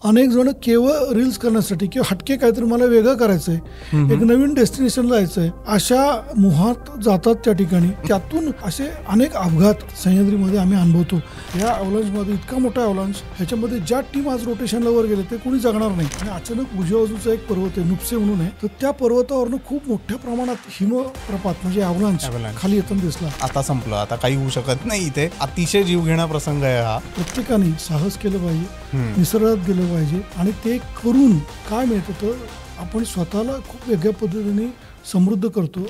अनेक जण केवळ रील्स करण्यासाठी किंवा हटके काहीतरी मला वेगळं करायचंय, एक नवीन डेस्टिनेशनला जायचंय, अशा मोहात जातात त्या ठिकाणी. त्यातून असे अनेक अपघात सह्याद्रीमध्ये आम्ही अनुभवतो. या अवलांचमध्ये इतका मोठा अवलांच, ह्याच्यामध्ये ज्या टीम आज रोटेशनला वर गेले ते कोणी जगणार नाही. आणि अचानक उजव्या बाजूचा एक पर्वत आहे नुपसे म्हणून आहे, तर त्या पर्वतावरनं खूप मोठ्या प्रमाणात हिमप्रपात म्हणजे अवलांच खाली येताना दिसला. आता संपलं, आता काही होऊ शकत नाही. इथे अतिशय जीवघेणा प्रसंग आहे हा. प्रत्येकाने साहस केलं पाहिजे, निसर्गात गेलं पाहिजे आणि ते करून काय मिळतं तर आपण स्वतःला खूप वेगळ्या पद्धतीने समृद्ध करतो.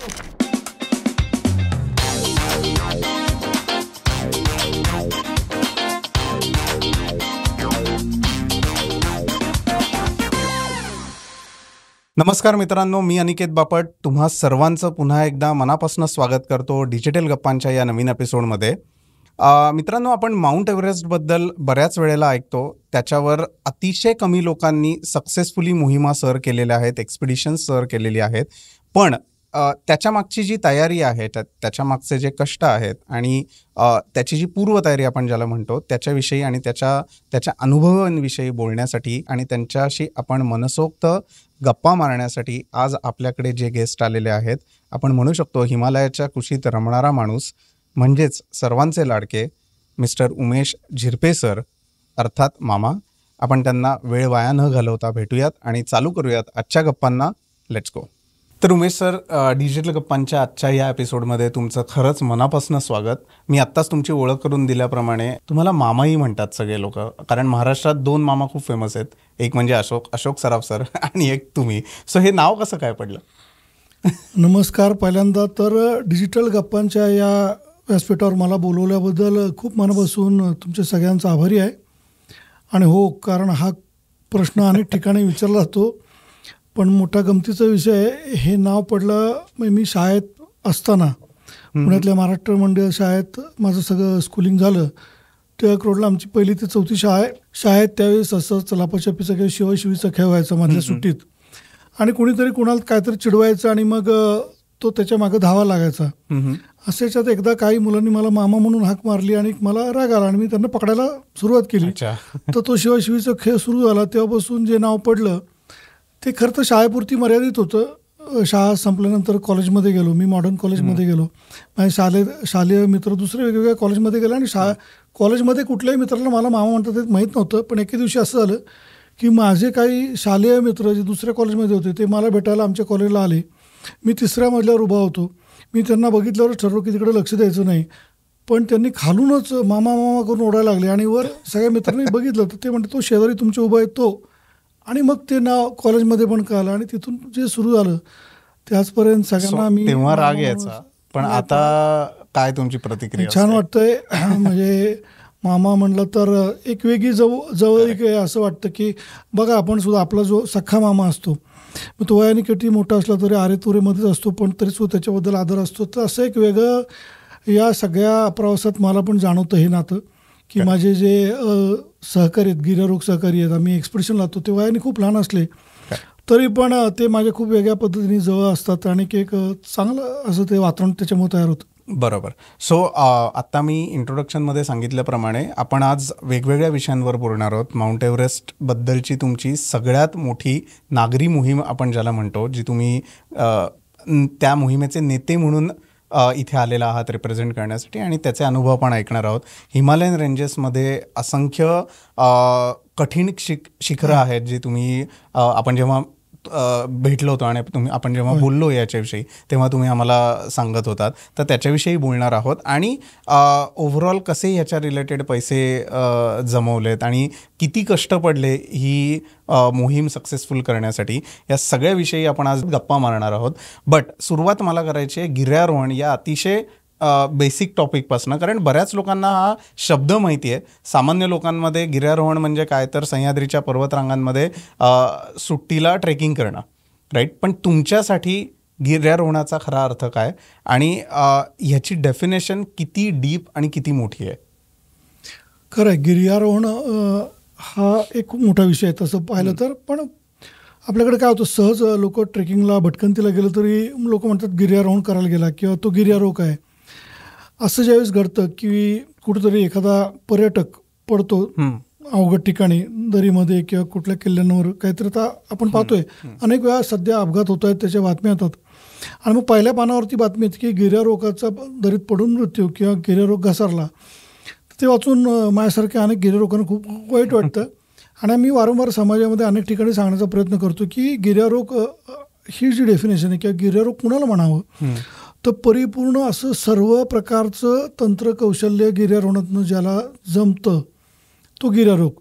नमस्कार मित्रांनो, मी अनिकेत बापट तुम्हा सर्वांचं पुन्हा एकदा मनापासून स्वागत करतो डिजिटल गप्पांच्या या नवीन एपिसोडमध्ये. मित्रांनो, आपण माउंट एव्हरेस्टबद्दल बऱ्याच वेळेला ऐकतो. त्याच्यावर अतिशय कमी लोकांनी सक्सेसफुली मोहिमा सर केलेल्या आहेत, एक्सपिडिशन्स सर केलेली आहेत. पण त्याच्या मागची जी तयारी आहे, त्याच्या मागचे जे कष्ट आहेत आणि त्याची जी पूर्वतयारी आपण ज्याला म्हणतो त्याच्याविषयी आणि त्याच्या अनुभवांविषयी बोलण्यासाठी आणि त्यांच्याशी आपण मनसोक्त गप्पा मारण्यासाठी आज आपल्याकडे जे गेस्ट आलेले आहेत, आपण म्हणू शकतो हिमालयाच्या कुशीत रमणारा माणूस म्हणजेच सर्वांचे लाडके मिस्टर उमेश झिरपे सर, अर्थात मामा. आपण त्यांना वेळ वाया न घालवता भेटूयात आणि चालू करूयात आजच्या गप्पांना. Let's go. तर उमेश सर, डिजिटल गप्पांच्या आजच्या या एपिसोडमध्ये तुमचं खरंच मनापासून स्वागत. मी आत्ताच तुमची ओळख करून दिल्याप्रमाणे तुम्हाला मामाही म्हणतात सगळे लोक, कारण महाराष्ट्रात 2 मामा खूप फेमस आहेत. एक म्हणजे अशोक सराफ सर आणि एक तुम्ही. सो हे नाव कसं काय पडलं? नमस्कार. पहिल्यांदा तर डिजिटल गप्पांच्या या व्यासपीठावर मला बोलवल्याबद्दल खूप मनापासून तुमच्या सगळ्यांचा आभारी आहे. आणि हो, कारण हा प्रश्न अनेक ठिकाणी विचारला जातो, पण मोठा गमतीचा विषय आहे. हे नाव पडलं मी शाळेत असताना, पुण्यातल्या महाराष्ट्र मंडळ शाळेत माझं सगळं स्कूलिंग झालं. टिळक रोडला आमची 1ली ते 4थी शाळा आहे. शाळेत त्यावेळेस असं चलापछपीचा किंवा शिवाशिवीचा खेळ व्हायचा मधल्या सुट्टीत, आणि कोणीतरी कोणाला काहीतरी चिडवायचं आणि मग तो त्याच्या मागं धावा लागायचा. अशाच्यात एकदा काही मुलांनी मला मामा म्हणून हाक मारली आणि मला राग आला आणि मी त्यांना पकडायला सुरुवात केली. तर तो शिवाशिवीचा खेळ सुरू झाला. तेव्हापासून जे नाव पडलं ते खरं तर शाळेपुरती मर्यादित होतं. शाळा संपल्यानंतर कॉलेजमध्ये गेलो, मी मॉडर्न कॉलेजमध्ये गेलो. माझे शालेय मित्र दुसरे वेगवेगळ्या कॉलेजमध्ये गेले आणि कॉलेजमध्ये कुठल्याही मित्राला मला मामा म्हणतात ते माहीत नव्हतं. पण एके दिवशी असं झालं की माझे काही शालेय मित्र जे दुसऱ्या कॉलेजमध्ये होते ते मला भेटायला आमच्या कॉलेजला आले. मी 3ऱ्या मजल्यावर उभा होतो. मी त्यांना बघितल्यावर ठरवलं की तिकडे लक्ष द्यायचं नाही, पण त्यांनी खालूनच मामा मामा करून ओढायला लागले आणि वर सगळ्या मित्रांनी बघितलं तर ते म्हणते तो शेजारी तुमच्या उभा आहे तो. आणि मग ते नाव कॉलेजमध्ये पण कळलं आणि तिथून जे सुरू झालं त्याचपर्यंत सगळ्यांना मी तेव्हा राग यायचा. पण आता काय तुमची प्रतिक्रिया? छान वाटतंय. म्हणजे मामा म्हणलं तर एक वेगळी जवळीक आहे. असं वाटतं की बघा, आपण सुद्धा आपला जो सख्खा मामा असतो, मग तो वयाने किती मोठा असला तरी आरेतुरेमध्येच असतो, पण तरीसुद्धा त्याच्याबद्दल आदर असतो. तर असं एक वेगळं या सगळ्या प्रवासात मला पण जाणवतं हे नातं की माझे जे सहकारी आहेत, गिर्यारोहक सहकारी आहेत, आम्ही एक्सपिडिशन लावतो, ते वयाने खूप लहान असले तरी पण ते माझ्या खूप वेगळ्या पद्धतीने जवळ असतात आणि एक चांगलं असं ते वातावरण त्याच्यामुळे तयार होतं. बरोबर. सो आत्ता मी इंट्रोडक्शनमध्ये सांगितल्याप्रमाणे आपण आज वेगवेगळ्या विषयांवर बोलणार आहोत. माउंट एव्हरेस्टबद्दलची तुमची सगळ्यात मोठी नागरी मोहीम आपण ज्याला म्हणतो, जी तुम्ही त्या मोहिमेचे नेते म्हणून इथे आलेला आहात रिप्रेझेंट करण्यासाठी, आणि त्याचे अनुभव पण ऐकणार आहोत. हिमालयन रेंजेसमध्ये असंख्य कठीण शिखरं आहेत जी तुम्ही आपण जेव्हा भेटलो होतो आणि आपण जेव्हा बोललो याच्याविषयी तेव्हा तुम्ही आम्हाला सांगत होतात, तर त्याच्याविषयी बोलणार आहोत. आणि ओव्हरऑल कसे ह्याच्या रिलेटेड पैसे जमवलेत आणि किती कष्ट पडले ही मोहीम सक्सेसफुल करण्यासाठी, या सगळ्याविषयी आपण आज गप्पा मारणार आहोत. बट सुरुवात मला करायची आहे गिर्यारोहण या अतिशय बेसिक टॉपिकपासून, कारण बऱ्याच लोकांना हा शब्द माहिती आहे. सामान्य लोकांमध्ये गिर्यारोहण म्हणजे काय तर सह्याद्रीच्या पर्वतरांगांमध्ये सुट्टीला ट्रेकिंग करणं, राईट. पण तुमच्यासाठी गिर्यारोहणाचा खरा अर्थ काय आणि ह्याची डेफिनेशन किती डीप आणि किती मोठी आहे? खरं आहे, गिर्यारोहण हा एक खूप मोठा विषय आहे तसं पाहिलं तर. पण आपल्याकडे काय होतं, सहज लोक ट्रेकिंगला भटकंतीला गेलं तरी लोक म्हणतात गिर्यारोहण करायला गेला किंवा तो गिर्यारोहक आहे. असं ज्यावेळेस घडतं की कुठंतरी एखादा पर्यटक पडतो अवघड ठिकाणी दरीमध्ये किंवा कुठल्या किल्ल्यांवर काहीतरी आता आपण पाहतोय अनेक वेळा सध्या अपघात होत आहेत, त्याच्या बातम्या येतात. आणि मग पहिल्या पानावरती बातमी येते की गिर्यारोगाचा दरीत पडून मृत्यू किंवा गिर्यारोग घसरला. ते वाचून माझ्यासारख्या अनेक गिर्यारोगांना खूप वाईट वाटतं. आणि मी वारंवार समाजामध्ये अनेक ठिकाणी सांगण्याचा प्रयत्न करतो की गिर्यारोग ही जी डेफिनेशन आहे किंवा गिर्यारोग कुणाला म्हणावं, तर परिपूर्ण असं सर्व प्रकारचं तंत्र कौशल्य गिर्यारोहणातनं ज्याला जमतं तो गिर्यारोग.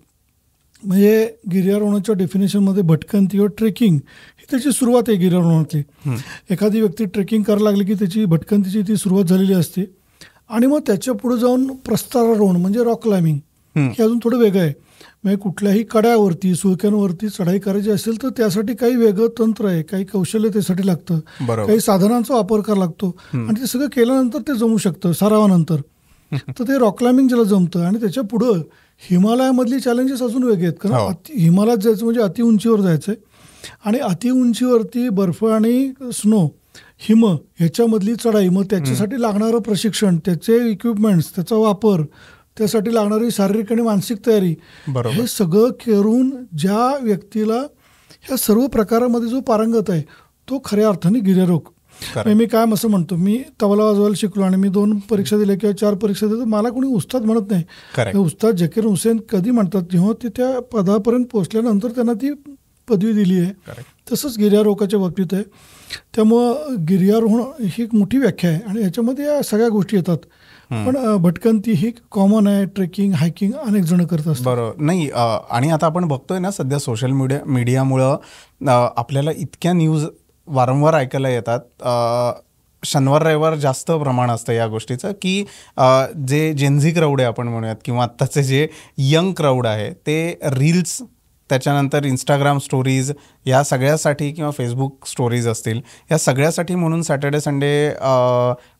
म्हणजे गिर्यारोहणाच्या डेफिनेशनमध्ये भटकंती किंवा ट्रेकिंग ही त्याची सुरुवात आहे गिर्यारोहणातली. एखादी व्यक्ती ट्रेकिंग करायला लागली की त्याची भटकंतीची ती सुरुवात झालेली असते. आणि मग त्याच्या पुढे जाऊन प्रस्तारारोहण म्हणजे रॉक क्लाइम्बिंग हे अजून थोडं वेगळं आहे. म्हणजे कुठल्याही कड्यावरती सुळक्यांवरती चढाई करायची असेल तर त्यासाठी काही वेगळं तंत्र आहे, काही कौशल्य त्यासाठी लागतं, काही साधनांचा वापर करावा लागतो. आणि ते सगळं केल्यानंतर ते जमू शकतं सरावानंतर. तर ते रॉक क्लाइम्बिंग ज्याला जमतं. आणि त्याच्या पुढं हिमालयामधली चॅलेंजेस अजून वेगळे आहेत. कारण हिमालयात जायचं म्हणजे अति उंचीवर जायचं आहे. आणि अति उंचीवरती बर्फ आणि स्नो हिम ह्याच्यामधली चढाई, मग त्याच्यासाठी लागणारं प्रशिक्षण, त्याचे इक्विपमेंट्स, त्याचा वापर, त्यासाठी लागणारी शारीरिक आणि मानसिक तयारी, हे सगळं करून ज्या व्यक्तीला ह्या सर्व प्रकारामध्ये जो पारंगत आहे तो खऱ्या अर्थाने गिर्यारोग. मी काय असं म्हणतो, मी तबला वाजवायला शिकलो आणि मी 2 परीक्षा दिल्या किंवा 4 परीक्षा दिल्या तर मला कोणी उस्ताद म्हणत नाही. उस्ताद झाकीर हुसेन कधी म्हणतात, जेव्हा ते त्या पदापर्यंत पोहोचल्यानंतर त्यांना ती पदवी दिली आहे. तसंच गिर्यारोहकाच्या बाबतीत आहे. त्यामुळं गिर्यारोहण ही एक मोठी व्याख्या आहे आणि ह्याच्यामध्ये या सगळ्या गोष्टी येतात. पण भटकंती ही कॉमन आहे, ट्रेकिंग हायकिंग अनेक जण करत असतात. बरोबर. नाही, आणि आता आपण बघतोय ना सध्या सोशल मीडियामुळं आपल्याला इतक्या न्यूज वारंवार ऐकायला येतात. शनिवार रविवार जास्त प्रमाण असतं या गोष्टीचं की जे जेनझी क्राऊड आहे आपण म्हणूयात किंवा आत्ताचे जे यंग क्राऊड आहे ते रील्स, त्याच्यानंतर इंस्टाग्राम स्टोरीज या सगळ्यासाठी किंवा फेसबुक स्टोरीज असतील या सगळ्यासाठी म्हणून सॅटर्डे संडे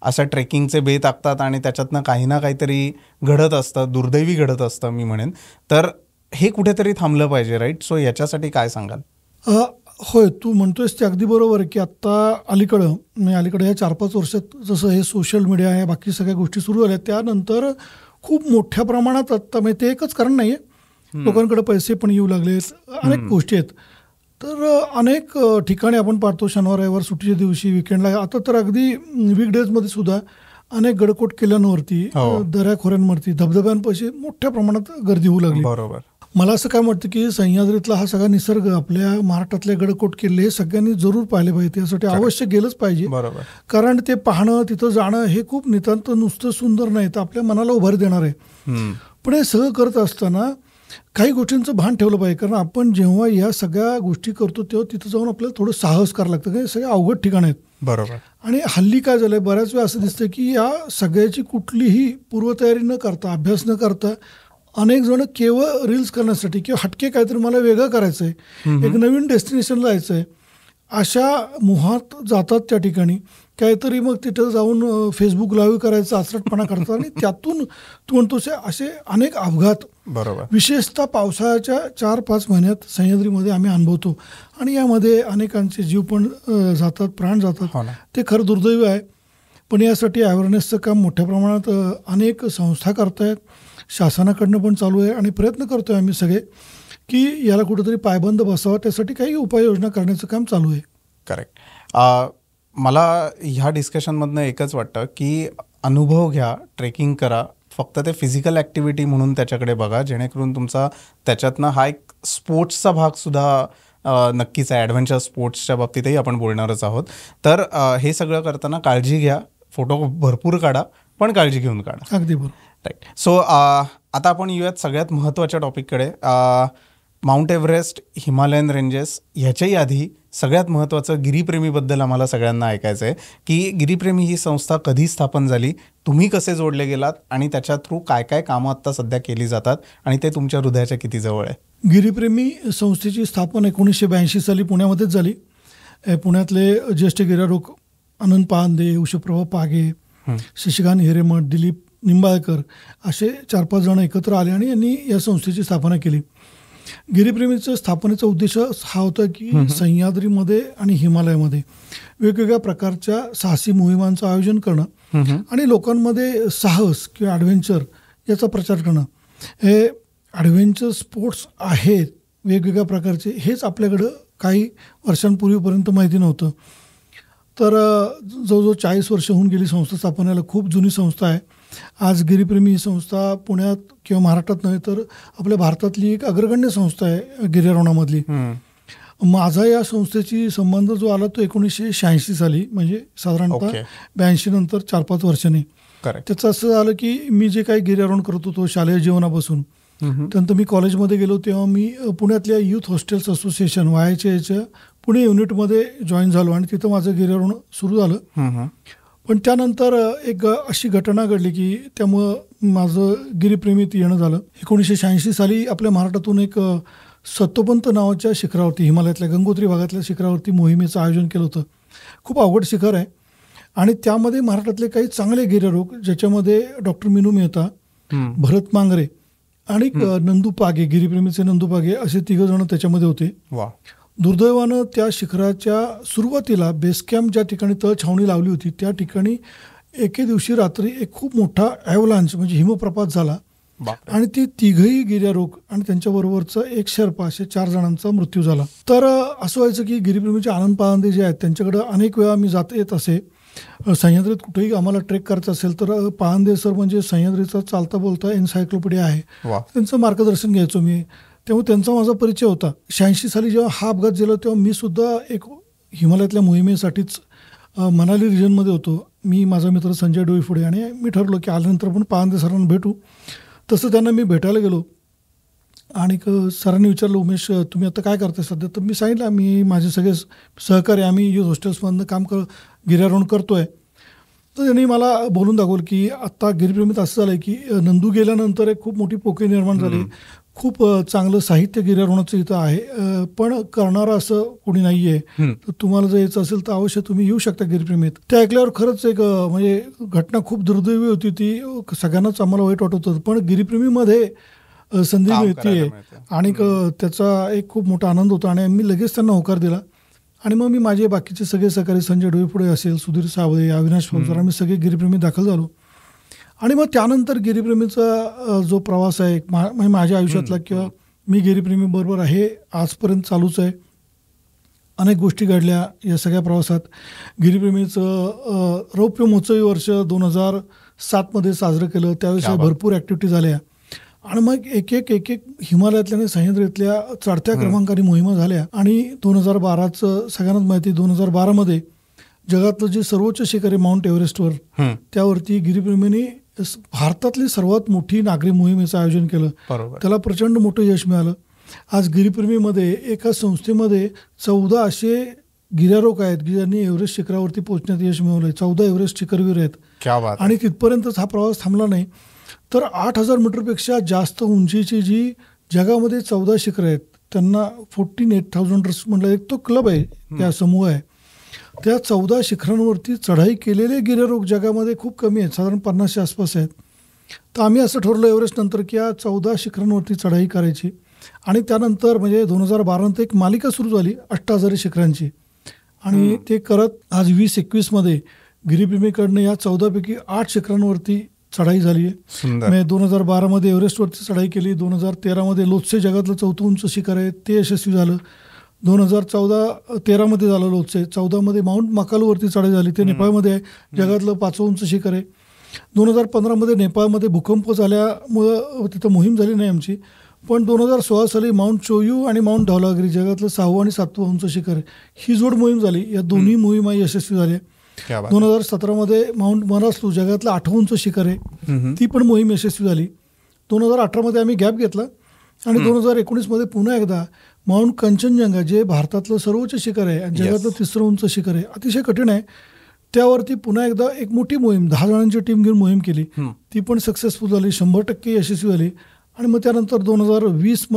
असं ट्रेकिंगचे बेत आखतात आणि त्याच्यातनं काही ना काहीतरी घडत असतं, दुर्दैवी घडत असतं मी म्हणेन. तर हे कुठेतरी थांबलं पाहिजे, राईट? सो याच्यासाठी काय सांगाल? होय, तू म्हणतोयस ते अगदी बरोबर आहे की आत्ता अलीकडे या 4-5 वर्षात जसं हे सोशल मीडिया या बाकी सगळ्या गोष्टी सुरू झाल्या त्यानंतर खूप मोठ्या प्रमाणात आत्ता म्हणजे ते एकच कारण नाही आहे, लोकांकडे पैसे पण येऊ लागलेत, अनेक गोष्टी आहेत. तर अनेक ठिकाणी आपण पाहतो शनिवार रविवार सुट्टीच्या दिवशी विकेंडला, आता तर अगदी वीकडेजमध्ये सुद्धा अनेक गडकोट किल्ल्यांवरती, दऱ्याखोऱ्यांवरती, धबधब्यांपाशी मोठ्या प्रमाणात गर्दी होऊ लागली. बरोबर. मला असं काय वाटतं की सह्याद्रीतला हा सगळा निसर्ग, आपल्या महाराष्ट्रातले गडकोट किल्ले हे सगळ्यांनी जरूर पाहिले पाहिजे. त्यासाठी अवश्य गेलंच पाहिजे. बरोबर. कारण ते पाहणं, तिथं जाणं हे खूप नितांत नुसतं सुंदर नाही तर आपल्या मनाला उभारी देणार आहे. पण हे सगळं करत असताना काही गोष्टींचं भान ठेवलं पाहिजे. कारण आपण जेव्हा या सगळ्या गोष्टी करतो तेव्हा तिथं जाऊन आपल्याला थोडं साहस करावं लागतं. कारण सगळे अवघड ठिकाणं आहेत. बरोबर. आणि हल्ली काय झालंय, बऱ्याच वेळा असं दिसतं की या सगळ्याची कुठलीही पूर्वतयारी न करता, अभ्यास न करता अनेक जण केवळ रील्स करण्यासाठी किंवा हटके काहीतरी मला वेगळं करायचं आहे, एक नवीन डेस्टिनेशनला जायचं आहे, अशा मोहात जातात. त्या ठिकाणी काहीतरी मग तिथं जाऊन फेसबुक लाईव्ह करायचं आचरटपणा करतात आणि त्यातून तू म्हणतोस असे अनेक अपघात, बरोबर, विशेषतः पावसाळ्याच्या 4-5 महिन्यात सह्याद्रीमध्ये आम्ही अनुभवतो. आणि यामध्ये अनेकांचे जीव पण जातात, प्राण जातात. ते खरं दुर्दैव आहे. पण यासाठी अवेअरनेसचं काम मोठ्या प्रमाणात अनेक संस्था करतायत, शासनाकडनं पण चालू आहे आणि प्रयत्न करतोय आम्ही सगळे की याला कुठेतरी पायबंद बसावा. त्यासाठी काही उपाययोजना करण्याचं काम चालू आहे. करेक्ट. मला ह्या डिस्कशनमधनं एकच वाटतं की अनुभव घ्या, ट्रेकिंग करा, फक्त ते फिजिकल ॲक्टिव्हिटी म्हणून त्याच्याकडे बघा, जेणेकरून तुमचा त्याच्यातनं हा एक स्पोर्ट्सचा भागसुद्धा नक्कीच आहे. ॲडव्हेंचर स्पोर्ट्सच्या बाबतीतही आपण बोलणारच आहोत. तर हे सगळं करताना काळजी घ्या, फोटो भरपूर काढा, पण काळजी घेऊन काढा. अगदी बरोबर. राईट. सो आता आपण येऊयात सगळ्यात महत्त्वाच्या टॉपिककडे. माउंट एव्हरेस्ट, हिमालयन रेंजेस, ह्याच्याही आधी सगळ्यात महत्त्वाचं गिरीप्रेमीबद्दल आम्हाला सगळ्यांना ऐकायचं आहे की गिरीप्रेमी ही संस्था कधी स्थापन झाली, तुम्ही कसे जोडले गेलात आणि त्याच्या थ्रू काय काय कामं आत्ता सध्या केली जातात आणि ते तुमच्या हृदयाच्या किती जवळ आहे. गिरीप्रेमी संस्थेची स्थापना 1982 साली पुण्यामध्येच झाली. पुण्यातले ज्येष्ठ गिर्यारोहक आनंद पांदे, उषप्रभा पागे, शशिकांत हिरेमठ, दिलीप निंबाळकर असे 4-5 जण एकत्र आले आणि यांनी या संस्थेची स्थापना केली. गिरीप्रेमीचं स्थापनेचा उद्देश हा होता की सह्याद्रीमध्ये आणि हिमालयामध्ये वेगवेगळ्या प्रकारच्या साहसी मोहिमांचं आयोजन करणं आणि लोकांमध्ये साहस किंवा ॲडव्हेंचर याचा प्रचार करणं. हे ॲडव्हेंचर स्पोर्ट्स आहेत वेगवेगळ्या प्रकारचे, हेच आपल्याकडं काही वर्षांपूर्वीपर्यंत माहिती नव्हतं. तर जवळजवळ 40 वर्ष होऊन गेली संस्था स्थापनेला. खूप जुनी संस्था आहे. आज गिरीप्रेमी ही संस्था पुण्यात किंवा महाराष्ट्रात नव्हे तर आपल्या भारतातली एक अग्रगण्य संस्था आहे गिर्यारोहणामधली. माझा या संस्थेची संबंध जो आला तो 1986 साली, म्हणजे साधारणतः 82 नंतर 4-5 वर्षांनी. त्याचं असं झालं की मी जे काही गिर्यारोहण करत होतो शालेय जीवनापासून, त्यानंतर मी कॉलेजमध्ये गेलो तेव्हा मी पुण्यातल्या युथ हॉस्टेल्स असोसिएशन YHAच्या पुणे युनिटमध्ये जॉईन झालो आणि तिथं माझं गिर्यारोहण सुरू झालं. पण त्यानंतर एक अशी घटना घडली की त्यामुळं माझं गिरीप्रेमीत येणं झालं. 1986 साली आपल्या महाराष्ट्रातून एक सत्तोपंत नावाच्या शिखरावरती, हिमालयातल्या गंगोत्री भागातल्या शिखरावरती मोहिमेचं आयोजन केलं होतं. खूप अवघड शिखर आहे आणि त्यामध्ये महाराष्ट्रातले काही चांगले गिर्यारोहक, ज्याच्यामध्ये डॉक्टर मीनू मेहता, भरत मांगरे आणि नंदू पागे, गिरीप्रेमीचे नंदू पागे, असे 3 जण त्याच्यामध्ये होते. दुर्दैवानं त्या शिखराच्या सुरुवातीला बेस कॅम्प ज्या ठिकाणी तळ छावणी लावली होती त्या ठिकाणी एके दिवशी रात्री एक खूप मोठा ॲव्हलांच म्हणजे हिमप्रपात झाला आणि ती 3घंही गिर्यारोहक आणि त्यांच्याबरोबरचा एक शेर्पा असे 4 जणांचा मृत्यू झाला. तर असं व्हायचं की गिरीप्रेमीचे आनंद पाळंदे जे आहेत त्यांच्याकडं अनेक वेळा मी जात येत असे. सह्याद्रीत कुठेही आम्हाला ट्रेक करायचं असेल तर पाळंदे सर म्हणजे सह्याद्रीचा चालता बोलता एन्सायक्लोपीडिया आहे, त्यांचं मार्गदर्शन घ्यायचो मी. तेव्हा त्यांचा माझा परिचय होता. 86 साली जेव्हा हा अपघात झाला तेव्हा मी सुद्धा एक हिमालयातल्या मोहिमेसाठीच मनाली रिजनमध्ये होतो. मी, माझा मित्र संजय डोईफोडे आणि मी ठरलो की आल्यानंतर पण पाळंदे सरांना भेटू. तसं त्यांना मी भेटायला गेलो आणि सरांनी विचारलं, उमेश तुम्ही आता काय करताय सध्या? तर मी सांगितलं मी माझे सगळे सहकारी आम्ही युथ हॉस्टेल्समधनं गिर्यारोहण करतो आहे. तर त्यांनी मला बोलून दाखवलं की आत्ता गिरीप्रेमीत असं झालं आहे की नंदू गेल्यानंतर एक खूप मोठी पोकळी निर्माण झाली. खूप चांगलं साहित्य गिर्यारोहणाचं इथं आहे, पण करणारं असं कोणी नाही आहे. तर तुम्हाला जर यायचं असेल तर अवश्य तुम्ही येऊ शकता गिरीप्रेमीत. ते ऐकल्यावर खरंच एक म्हणजे घटना खूप दुर्दैवी होती ती. सगळ्यांनाच आम्हाला वाईट वाटत होतं, पण गिरीप्रेमीमध्ये संधी मिळते आणि त्याचा एक खूप मोठा आनंद होता आणि मी लगेच त्यांना होकार दिला. आणि मग मी माझे बाकीचे सगळे सहकारी, संजय डोईफोडे असेल, सुधीर सावळे, अविनाश फौजदार, आम्ही सगळे गिरीप्रेमी दाखल झालो. आणि मग त्यानंतर गिरीप्रेमीचा जो प्रवास आहे म्हणजे माझ्या आयुष्यातला किंवा मी गिरीप्रेमीबरोबर आहे आजपर्यंत चालूच आहे. अनेक गोष्टी घडल्या या सगळ्या प्रवासात. गिरीप्रेमीचं रौप्य महोत्सवी वर्ष 2007 साजरं केलं. त्यावेळेस भरपूर ॲक्टिव्हिटी झाल्या आणि मग एक एक हिमालयातल्या आणि सह्याद्रीतल्या चढत्या क्रमांकाने मोहिमा झाल्या. आणि 2012चं सगळ्यांनाच माहिती, 2012 जगातलं जे सर्वोच्च शिखर आहे माउंट एव्हरेस्टवर, त्यावरती गिरीप्रेमींनी भारतातली सर्वात मोठी नागरी मोहिमेचं आयोजन केलं. त्याला प्रचंड मोठं यश मिळालं. आज गिरीप्रेमीमध्ये एका संस्थेमध्ये 14 असे गिर्यारोहक आहेत की ज्यांनी एव्हरेस्ट शिखरावरती पोहोचण्यात यश मिळवलंय. 14 एव्हरेस्ट शिखरवीर आहेत. आणि तिथपर्यंतच हा प्रवास थांबला नाही, तर 8000 मीटरपेक्षा जास्त उंचीची जी जगामध्ये 14 शिखरं आहेत त्यांना 14,800 म्हटलं एक तो क्लब आहे, त्या समूह आहे. त्या 14 शिखरांवरती चढाई केलेले गिर्यारोहक जगामध्ये खूप कमी आहेत, साधारण 50च्या आसपास आहेत. तर आम्ही असं ठरवलं एव्हरेस्ट नंतर की या 14 शिखरांवरती चढाई करायची. आणि त्यानंतर म्हणजे 2012 एक मालिका सुरू झाली 8,000 शिखरांची. आणि ते करत आज 2021 गिरीप्रेमीकडनं या 14पैकी 8 शिखरांवरती चढाई झाली आहे. 2012 एव्हरेस्टवरती चढाई केली. 2013 लोत्से जगातलं 4थं उंच शिखर आहे ते यशस्वी झालं. 2013 झालं लोत्से. 14 माउंट मकालूवरती चढाई झाली, ते नेपाळमध्ये आहे, जगातलं 5वं उंच शिखर आहे. 2015 नेपाळमध्ये भूकंप झाल्यामुळं तिथं मोहीम झाली नाही आमची, पण 2016 साली माउंट चोयू आणि माउंट धौलागिरी जगातलं 6वं आणि 7वं उंच शिखर आहे, ही जोड मोहीम झाली. या दोन्ही मोहिमा यशस्वी झाल्या. 2017 माउंट मरास्लू जगातलं 8वं उंच शिखर आहे, ती पण मोहीम यशस्वी झाली. 2018 आम्ही गॅप घेतला आणि 2019 पुन्हा एकदा माउंट कंचनजंगा जे भारतातलं सर्वोच्च शिखर आहे आणि जगातलं 3रं उंच शिखर आहे, अतिशय कठीण आहे, त्यावरती पुन्हा एकदा एक मोठी मोहीम 10 जणांची टीम घेऊन मोहीम केली. ती पण सक्सेसफुल झाली, 100% यशस्वी झाली. आणि मग त्यानंतर 2020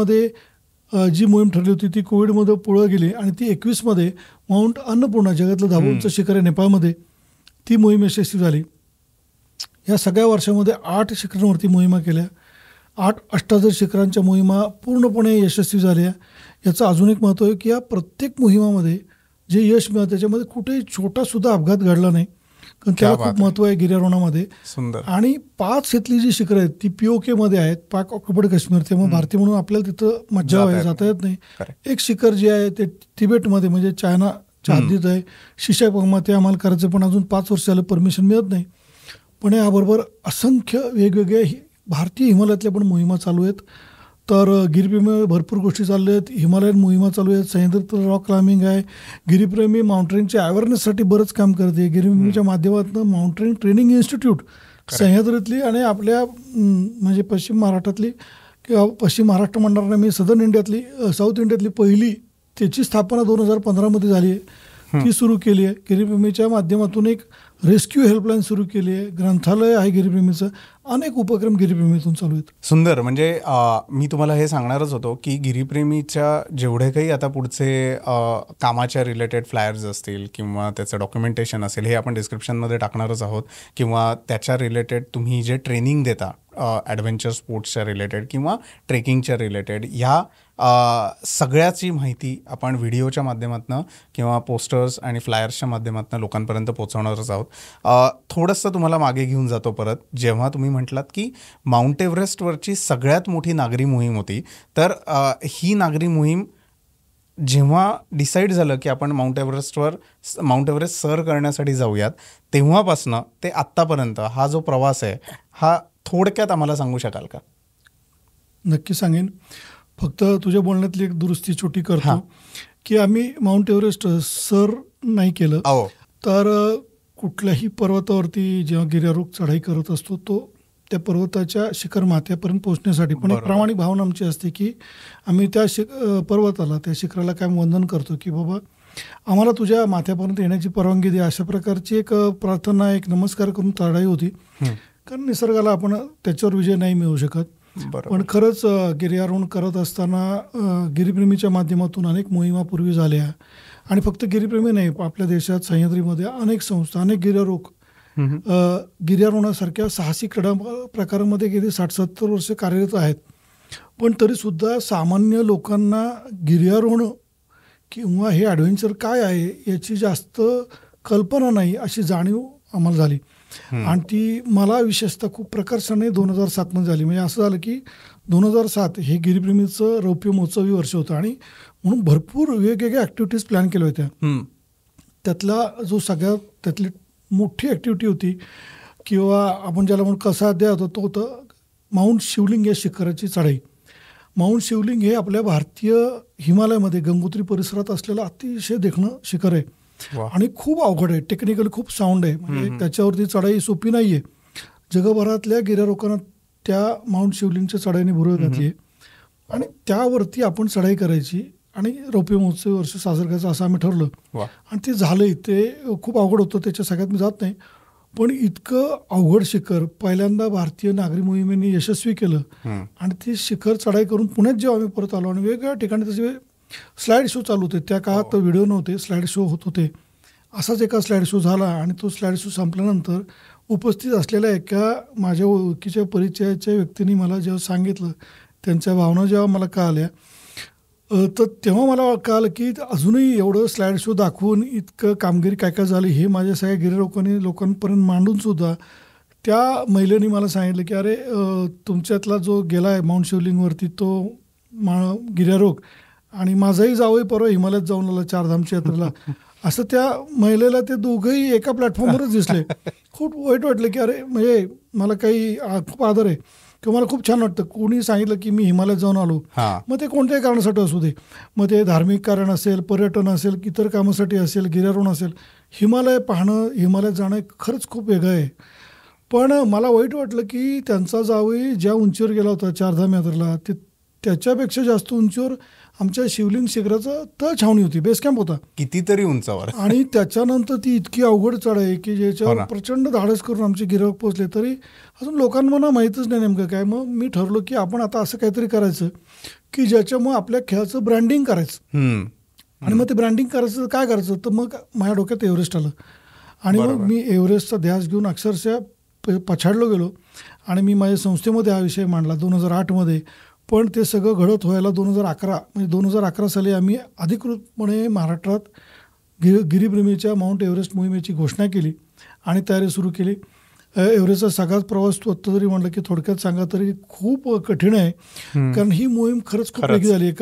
जी मोहीम ठरली होती ती कोविडमध्ये पुढं गेली आणि ती 21 माउंट अन्नपूर्णा जगातलं 10वं उंच शिखर आहे नेपाळमध्ये, ती मोहीम यशस्वी झाली. या सगळ्या वर्षामध्ये 8 शिखरांवरती मोहिमा केल्या. 8 अष्टादश शिखरांच्या मोहिमा पूर्णपणे यशस्वी झाल्या. याचं अजून एक महत्त्व आहे की या प्रत्येक मोहिमामध्ये जे यश मिळालं त्याच्यामध्ये कुठेही छोटासुद्धा अपघात घडला नाही. कारण त्याला खूप महत्त्व आहे गिर्यारोहणामध्ये. सुंदर. आणि 5 इथली जी शिखरं आहेत ती POK मध्ये आहेत, पाक ऑक्युपाईड काश्मीर. त्यामुळे भारतीय म्हणून आपल्याला तिथं मज्जा आहे, जाता येत नाही. एक शिखर जे आहे ते तिबेटमध्ये म्हणजे चायनाच्या हद्दीत आहे, शिशापगमा. ते आम्हाला करायचं पण अजून 5 वर्ष झालं परमिशन मिळत नाही. पण याबरोबर असंख्य वेगवेगळ्या भारतीय हिमालयातल्या पण मोहिमा चालू आहेत. तर गिरीप्रेमी भरपूर गोष्टी चालल्या आहेत, हिमालयन मोहिमा चालू आहेत, सह्याद्री रॉक क्लाइम्बिंग आहे. गिरीप्रेमी माउंटेनिंगच्या अवेअरनेससाठी बरंच काम करते. गिरीप्रेमीच्या माध्यमातून माउंटेनिंग ट्रेनिंग इन्स्टिट्यूट सह्याद्रीतली आणि आपल्या म्हणजे पश्चिम महाराष्ट्रातली किंवा पश्चिम महाराष्ट्र म्हणणार मी साऊथ इंडियातली पहिली त्याची स्थापना 2015 झाली आहे. ती सुरू केली आहे. गिरीप्रेमीच्या माध्यमातून एक रेस्क्यू हेल्पलाईन सुरू केली आहे, ग्रंथालय आहे गिरीप्रेमीचं. अनेक उपक्रम गिरीप्रेमीतून चालू आहेत. सुंदर. म्हणजे मी तुम्हाला हे सांगणारच होतो की गिरीप्रेमीच्या जेवढे काही आता पुढचे कामाच्या रिलेटेड फ्लायर्स असतील किंवा त्याचं डॉक्युमेंटेशन असेल हे आपण डिस्क्रिप्शनमध्ये टाकणारच आहोत, किंवा त्याच्या रिलेटेड तुम्ही जे ट्रेनिंग देता ॲडव्हेंचर स्पोर्ट्सच्या रिलेटेड किंवा ट्रेकिंगच्या रिलेटेड, ह्या सगळ्याची माहिती आपण व्हिडिओच्या माध्यमातून किंवा पोस्टर्स आणि फ्लायर्सच्या माध्यमातून लोकांपर्यंत पोहोचवणारच आहोत. थोडंसं तुम्हाला मागे घेऊन जातो परत. जेव्हा तुम्ही म्हटलात की माउंट एव्हरेस्टवरची सगळ्यात मोठी नागरी मोहीम होती, तर ही नागरी मोहीम जेव्हा डिसाईड झालं की आपण माउंट एव्हरेस्ट सर करण्यासाठी जाऊयात, तेव्हापासनं ते आत्तापर्यंत हा जो प्रवास आहे हा थोडक्यात आम्हाला सांगू शकाल का? नक्की सांगेन. फक्त तुझ्या बोलण्यातली एक दुरुस्ती छोटी करतो की आम्ही माउंट एव्हरेस्ट सर नाही केलं. तर कुठल्याही पर्वतावरती जेव्हा गिर्यारोहक चढाई करत असतो तो त्या पर्वताच्या शिखर माथ्यापर्यंत पोहोचण्यासाठी पण एक प्रामाणिक भावना आमची असते की आम्ही त्या पर्वताला, त्या शिखराला काय वंदन करतो की बाबा आम्हाला तुझ्या माथ्यापर्यंत येण्याची परवानगी दे. अशा प्रकारची एक प्रार्थना, एक नमस्कार करून चढाई होती. कारण निसर्गाला आपण त्याच्यावर विजय नाही मिळवू शकत. पण खरंच गिर्यारोहण करत असताना गिरीप्रेमीच्या माध्यमातून अनेक मोहिमा पूर्वी झाल्या. आणि फक्त गिरीप्रेमी नाही, आपल्या देशात सह्याद्रीमध्ये अनेक संस्था, अनेक गिर्यारोहक गिर्यारोहणासारख्या साहसी क्रीडा प्रकारामध्ये गेली 60-70 वर्ष कार्यरत आहेत. पण तरीसुद्धा सामान्य लोकांना गिर्यारोहण किंवा हे ॲडव्हेंचर काय आहे याची जास्त कल्पना नाही, अशी जाणीव आम्हाला झाली. आणि ती मला विशेषतः खूप प्रकर्षाने 2007 झाली. म्हणजे असं झालं की 2007 हे गिरीप्रेमीचं रौप्य महोत्सवी वर्ष होतं आणि म्हणून भरपूर वेगवेगळ्या ॲक्टिव्हिटीज प्लॅन केल्या होत्या. त्यातली मोठी ॲक्टिव्हिटी होती किंवा आपण ज्याला म्हणून कसा अध्याय होता तो होतं माउंट शिवलिंग या शिखराची चढाई. माउंट शिवलिंग हे आपल्या भारतीय हिमालयामध्ये गंगोत्री परिसरात असलेलं अतिशय देखणं शिखर आहे आणि खूप अवघड आहे, टेक्निकली खूप साऊंड आहे. म्हणजे त्याच्यावरती चढाई सोपी नाही आहे. जगभरातल्या गिर्यारोहकांना त्या माउंट शिवलिंगच्या चढाईने भुरळ घातली आहे आणि त्यावरती आपण चढाई करायची आणि रौप्य महोत्सवी वर्ष साजरं करायचं असं आम्ही ठरलं. आणि ते झालंय. ते खूप अवघड होतं, त्याच्या सगळ्यात मी जात नाही. पण इतकं अवघड शिखर पहिल्यांदा भारतीय नागरी मोहिमेने यशस्वी केलं आणि ते शिखर चढाई करून पुण्यात जेव्हा आम्ही परत आलो आणि वेगवेगळ्या ठिकाणी त्याचे स्लाईड शो चालू होते. त्या काळात व्हिडिओ नव्हते, स्लाईड शो होत होते. असाच एका स्लाईड शो झाला आणि तो स्लाईड शो संपल्यानंतर उपस्थित असलेल्या एका माझ्या ओळखीच्या परिचयाच्या व्यक्तीने मला जेव्हा सांगितलं, त्यांच्या भावना जेव्हा मला कळाल्या, तर तेव्हा मला कळालं की अजूनही एवढं स्लाईड शो दाखवून इतकं कामगिरी काय काय झाली हे माझ्या सगळ्या गिर्यारोहकांनी लोकांपर्यंत मांडूनसुद्धा त्या महिलेने मला सांगितलं की अरे तुमच्यातला जो गेला आहे माउंट शिवलिंगवरती तो गिर्यारोहक आणि माझाही जावंही परवा हिमालयात जाऊन आला चारधामच्या यात्रेला, असं त्या महिलेला ते दोघंही एका प्लॅटफॉर्मवरच दिसले. खूप वाईट वाटलं की अरे म्हणजे मला काही खूप आदर आहे किंवा मला खूप छान वाटतं. कोणी सांगितलं की मी हिमालयात जाऊन आलो, मग ते कोणत्याही कारणासाठी असू दे, मग ते धार्मिक कारण असेल, पर्यटन असेल, इतर कामासाठी असेल, गिर्यारोहण असेल, हिमालय पाहणं, हिमालयात जाणं खरंच खूप वेगळं आहे. पण मला वाईट वाटलं की त्यांचा जावई ज्या उंचीवर गेला होता चारधाम यात्रेला ते त्याच्यापेक्षा जास्त उंचीवर आमच्या शिवलिंग शिखराचं तळ छावणी होती, बेस कॅम्प होता कितीतरी उंचावर. आणि त्याच्यानंतर ती इतकी अवघड चढाई की ज्याच्यावर प्रचंड धाडस करून आमचे गिर्यारोहक पोहोचले. तरी अजून लोकांना माहीतच नाही नेमकं काय. मग मी ठरलो की आपण आता असं काहीतरी करायचं की ज्याच्यामुळे आपल्या खेळाचं ब्रँडिंग करायचं. आणि मग ते ब्रँडिंग करायचं काय करायचं, तर मग माझ्या डोक्यात एव्हरेस्ट आलं आणि मग मी एव्हरेस्टचा ध्यास घेऊन अक्षरशः पछाडलो गेलो आणि मी माझ्या संस्थेमध्ये हा विषय मांडला 2008 पण ते सगळं घडत व्हायला 2011 म्हणजे 2011 साली आम्ही अधिकृतपणे महाराष्ट्रात गिरीप्रेमीच्या माउंट एव्हरेस्ट मोहिमेची घोषणा केली आणि तयारी सुरू केली. एव्हरेस्टचा सगळाच प्रवास तू आत्ता जरी म्हटलं की थोडक्यात सांगा तरी खूप कठीण आहे, कारण ही मोहीम खरंच खूप वेगळी झाली.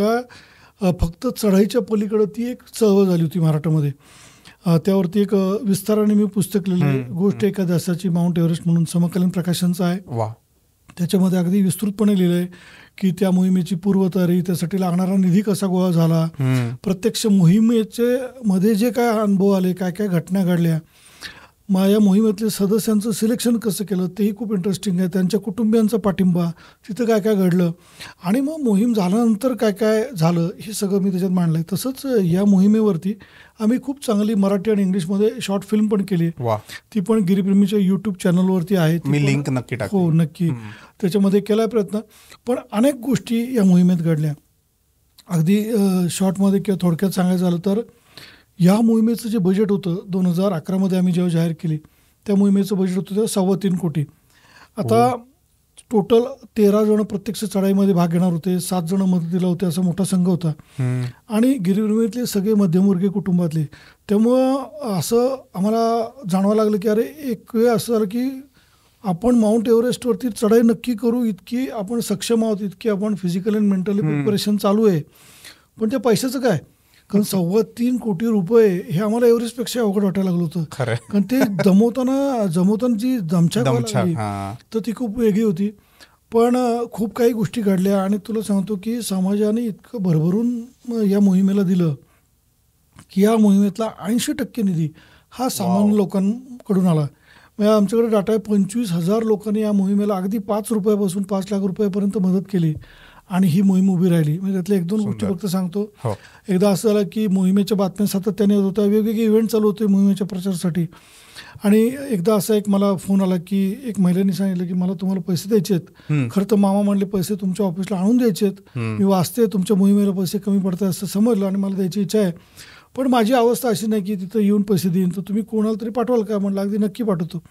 फक्त चढाईच्या पलीकडं ती एक चळवळ झाली होती महाराष्ट्रामध्ये. त्यावरती एक विस्ताराने मी पुस्तक लिहिलं आहे, गोष्ट एका दिवसाची, माउंट एव्हरेस्ट म्हणून, समकालीन प्रकाशनचं आहे. त्याच्यामध्ये अगदी विस्तृतपणे लिहिलं आहे की त्या मोहिमेची पूर्वतयारी, त्यासाठी लागणारा निधी कसा गोळा झाला, प्रत्यक्ष मोहिमेचे मध्ये जे काय अनुभव आले, काय काय घटना घडल्या, या मोहिमेतले सदस्यांचं सिलेक्शन कसं केलं तेही खूप इंटरेस्टिंग आहे, त्यांच्या कुटुंबियांचा पाठिंबा, तिथं काय काय घडलं, आणि मग मोहीम झाल्यानंतर काय काय झालं, हे सगळं मी त्याच्यात मांडलं आहे. तसंच या मोहिमेवरती आम्ही खूप चांगली मराठी आणि इंग्लिशमध्ये शॉर्ट फिल्म पण केली आहे. ती पण गिरीप्रेमीच्या यूट्यूब चॅनलवरती आहे. मी लिंक नक्की टाकतो. हो, नक्की. त्याच्यामध्ये केला प्रयत्न. पण अनेक गोष्टी या मोहिमेत घडल्या. अगदी शॉर्टमध्ये किंवा थोडक्यात सांगायचं झालं तर या मोहिमेचं जे बजेट होतं 2011मध्ये आम्ही जेव्हा जाहीर केली, त्या मोहिमेचं बजेट होतं तेव्हा 3.25 कोटी. आता टोटल 13 जण प्रत्यक्ष चढाईमध्ये भाग घेणार होते, 7 जण मदतीला होते, असा मोठा संघ होता, आणि गिरिप्रेमीतले सगळे मध्यमवर्गीय कुटुंबातले. त्यामुळं असं आम्हाला जाणवायला लागलं की अरे एक वेळ असं झालं की आपण माउंट एव्हरेस्टवरती चढाई नक्की करू, इतकी आपण सक्षम आहोत, इतकी आपण फिजिकल अँड मेंटली प्रिपरेशन चालू आहे, पण त्या पैशाचं काय? कारण 3.25 कोटी रुपये हे आम्हाला एव्हरेस्टपेक्षा अवघड वाटायला लागलं होतं. कारण ते जमवताना जी दमछाक लागली तर ती खूप वेगळी होती. पण खूप काही गोष्टी घडल्या, आणि तुला सांगतो की समाजाने इतकं भरभरून या मोहिमेला दिलं की या मोहिमेतला 80% निधी हा सामान्य लोकांकडून आला. म्हणजे आमच्याकडे डाटा आहे 25,000 लोकांनी या मोहिमेला अगदी 5 रुपयापासून 5 लाख रुपयापर्यंत मदत केली, आणि ही मोहीम उभी राहिली. म्हणजे त्यातल्या 1-2 गोष्टी फक्त सांगतो. एकदा असं झालं की मोहिमेच्या बातम्या सातत्याने येत होत्या, वेगवेगळे इव्हेंट चालू होते मोहिमेच्या प्रचारासाठी, आणि एकदा असा एक मला फोन आला की एक महिलेने सांगितलं की मला तुम्हाला पैसे द्यायचे आहेत. खरं तर मामा म्हणले पैसे तुमच्या ऑफिसला आणून द्यायचे आहेत, मी वाचते तुमच्या मोहिमेला पैसे कमी पडतात असं समजलं, आणि मला द्यायची इच्छा आहे, पण माझी अवस्था अशी नाही की तिथं येऊन पैसे देईन, तर तुम्ही कोणाला तरी पाठवाल का? म्हणलं अगदी नक्की पाठवतो.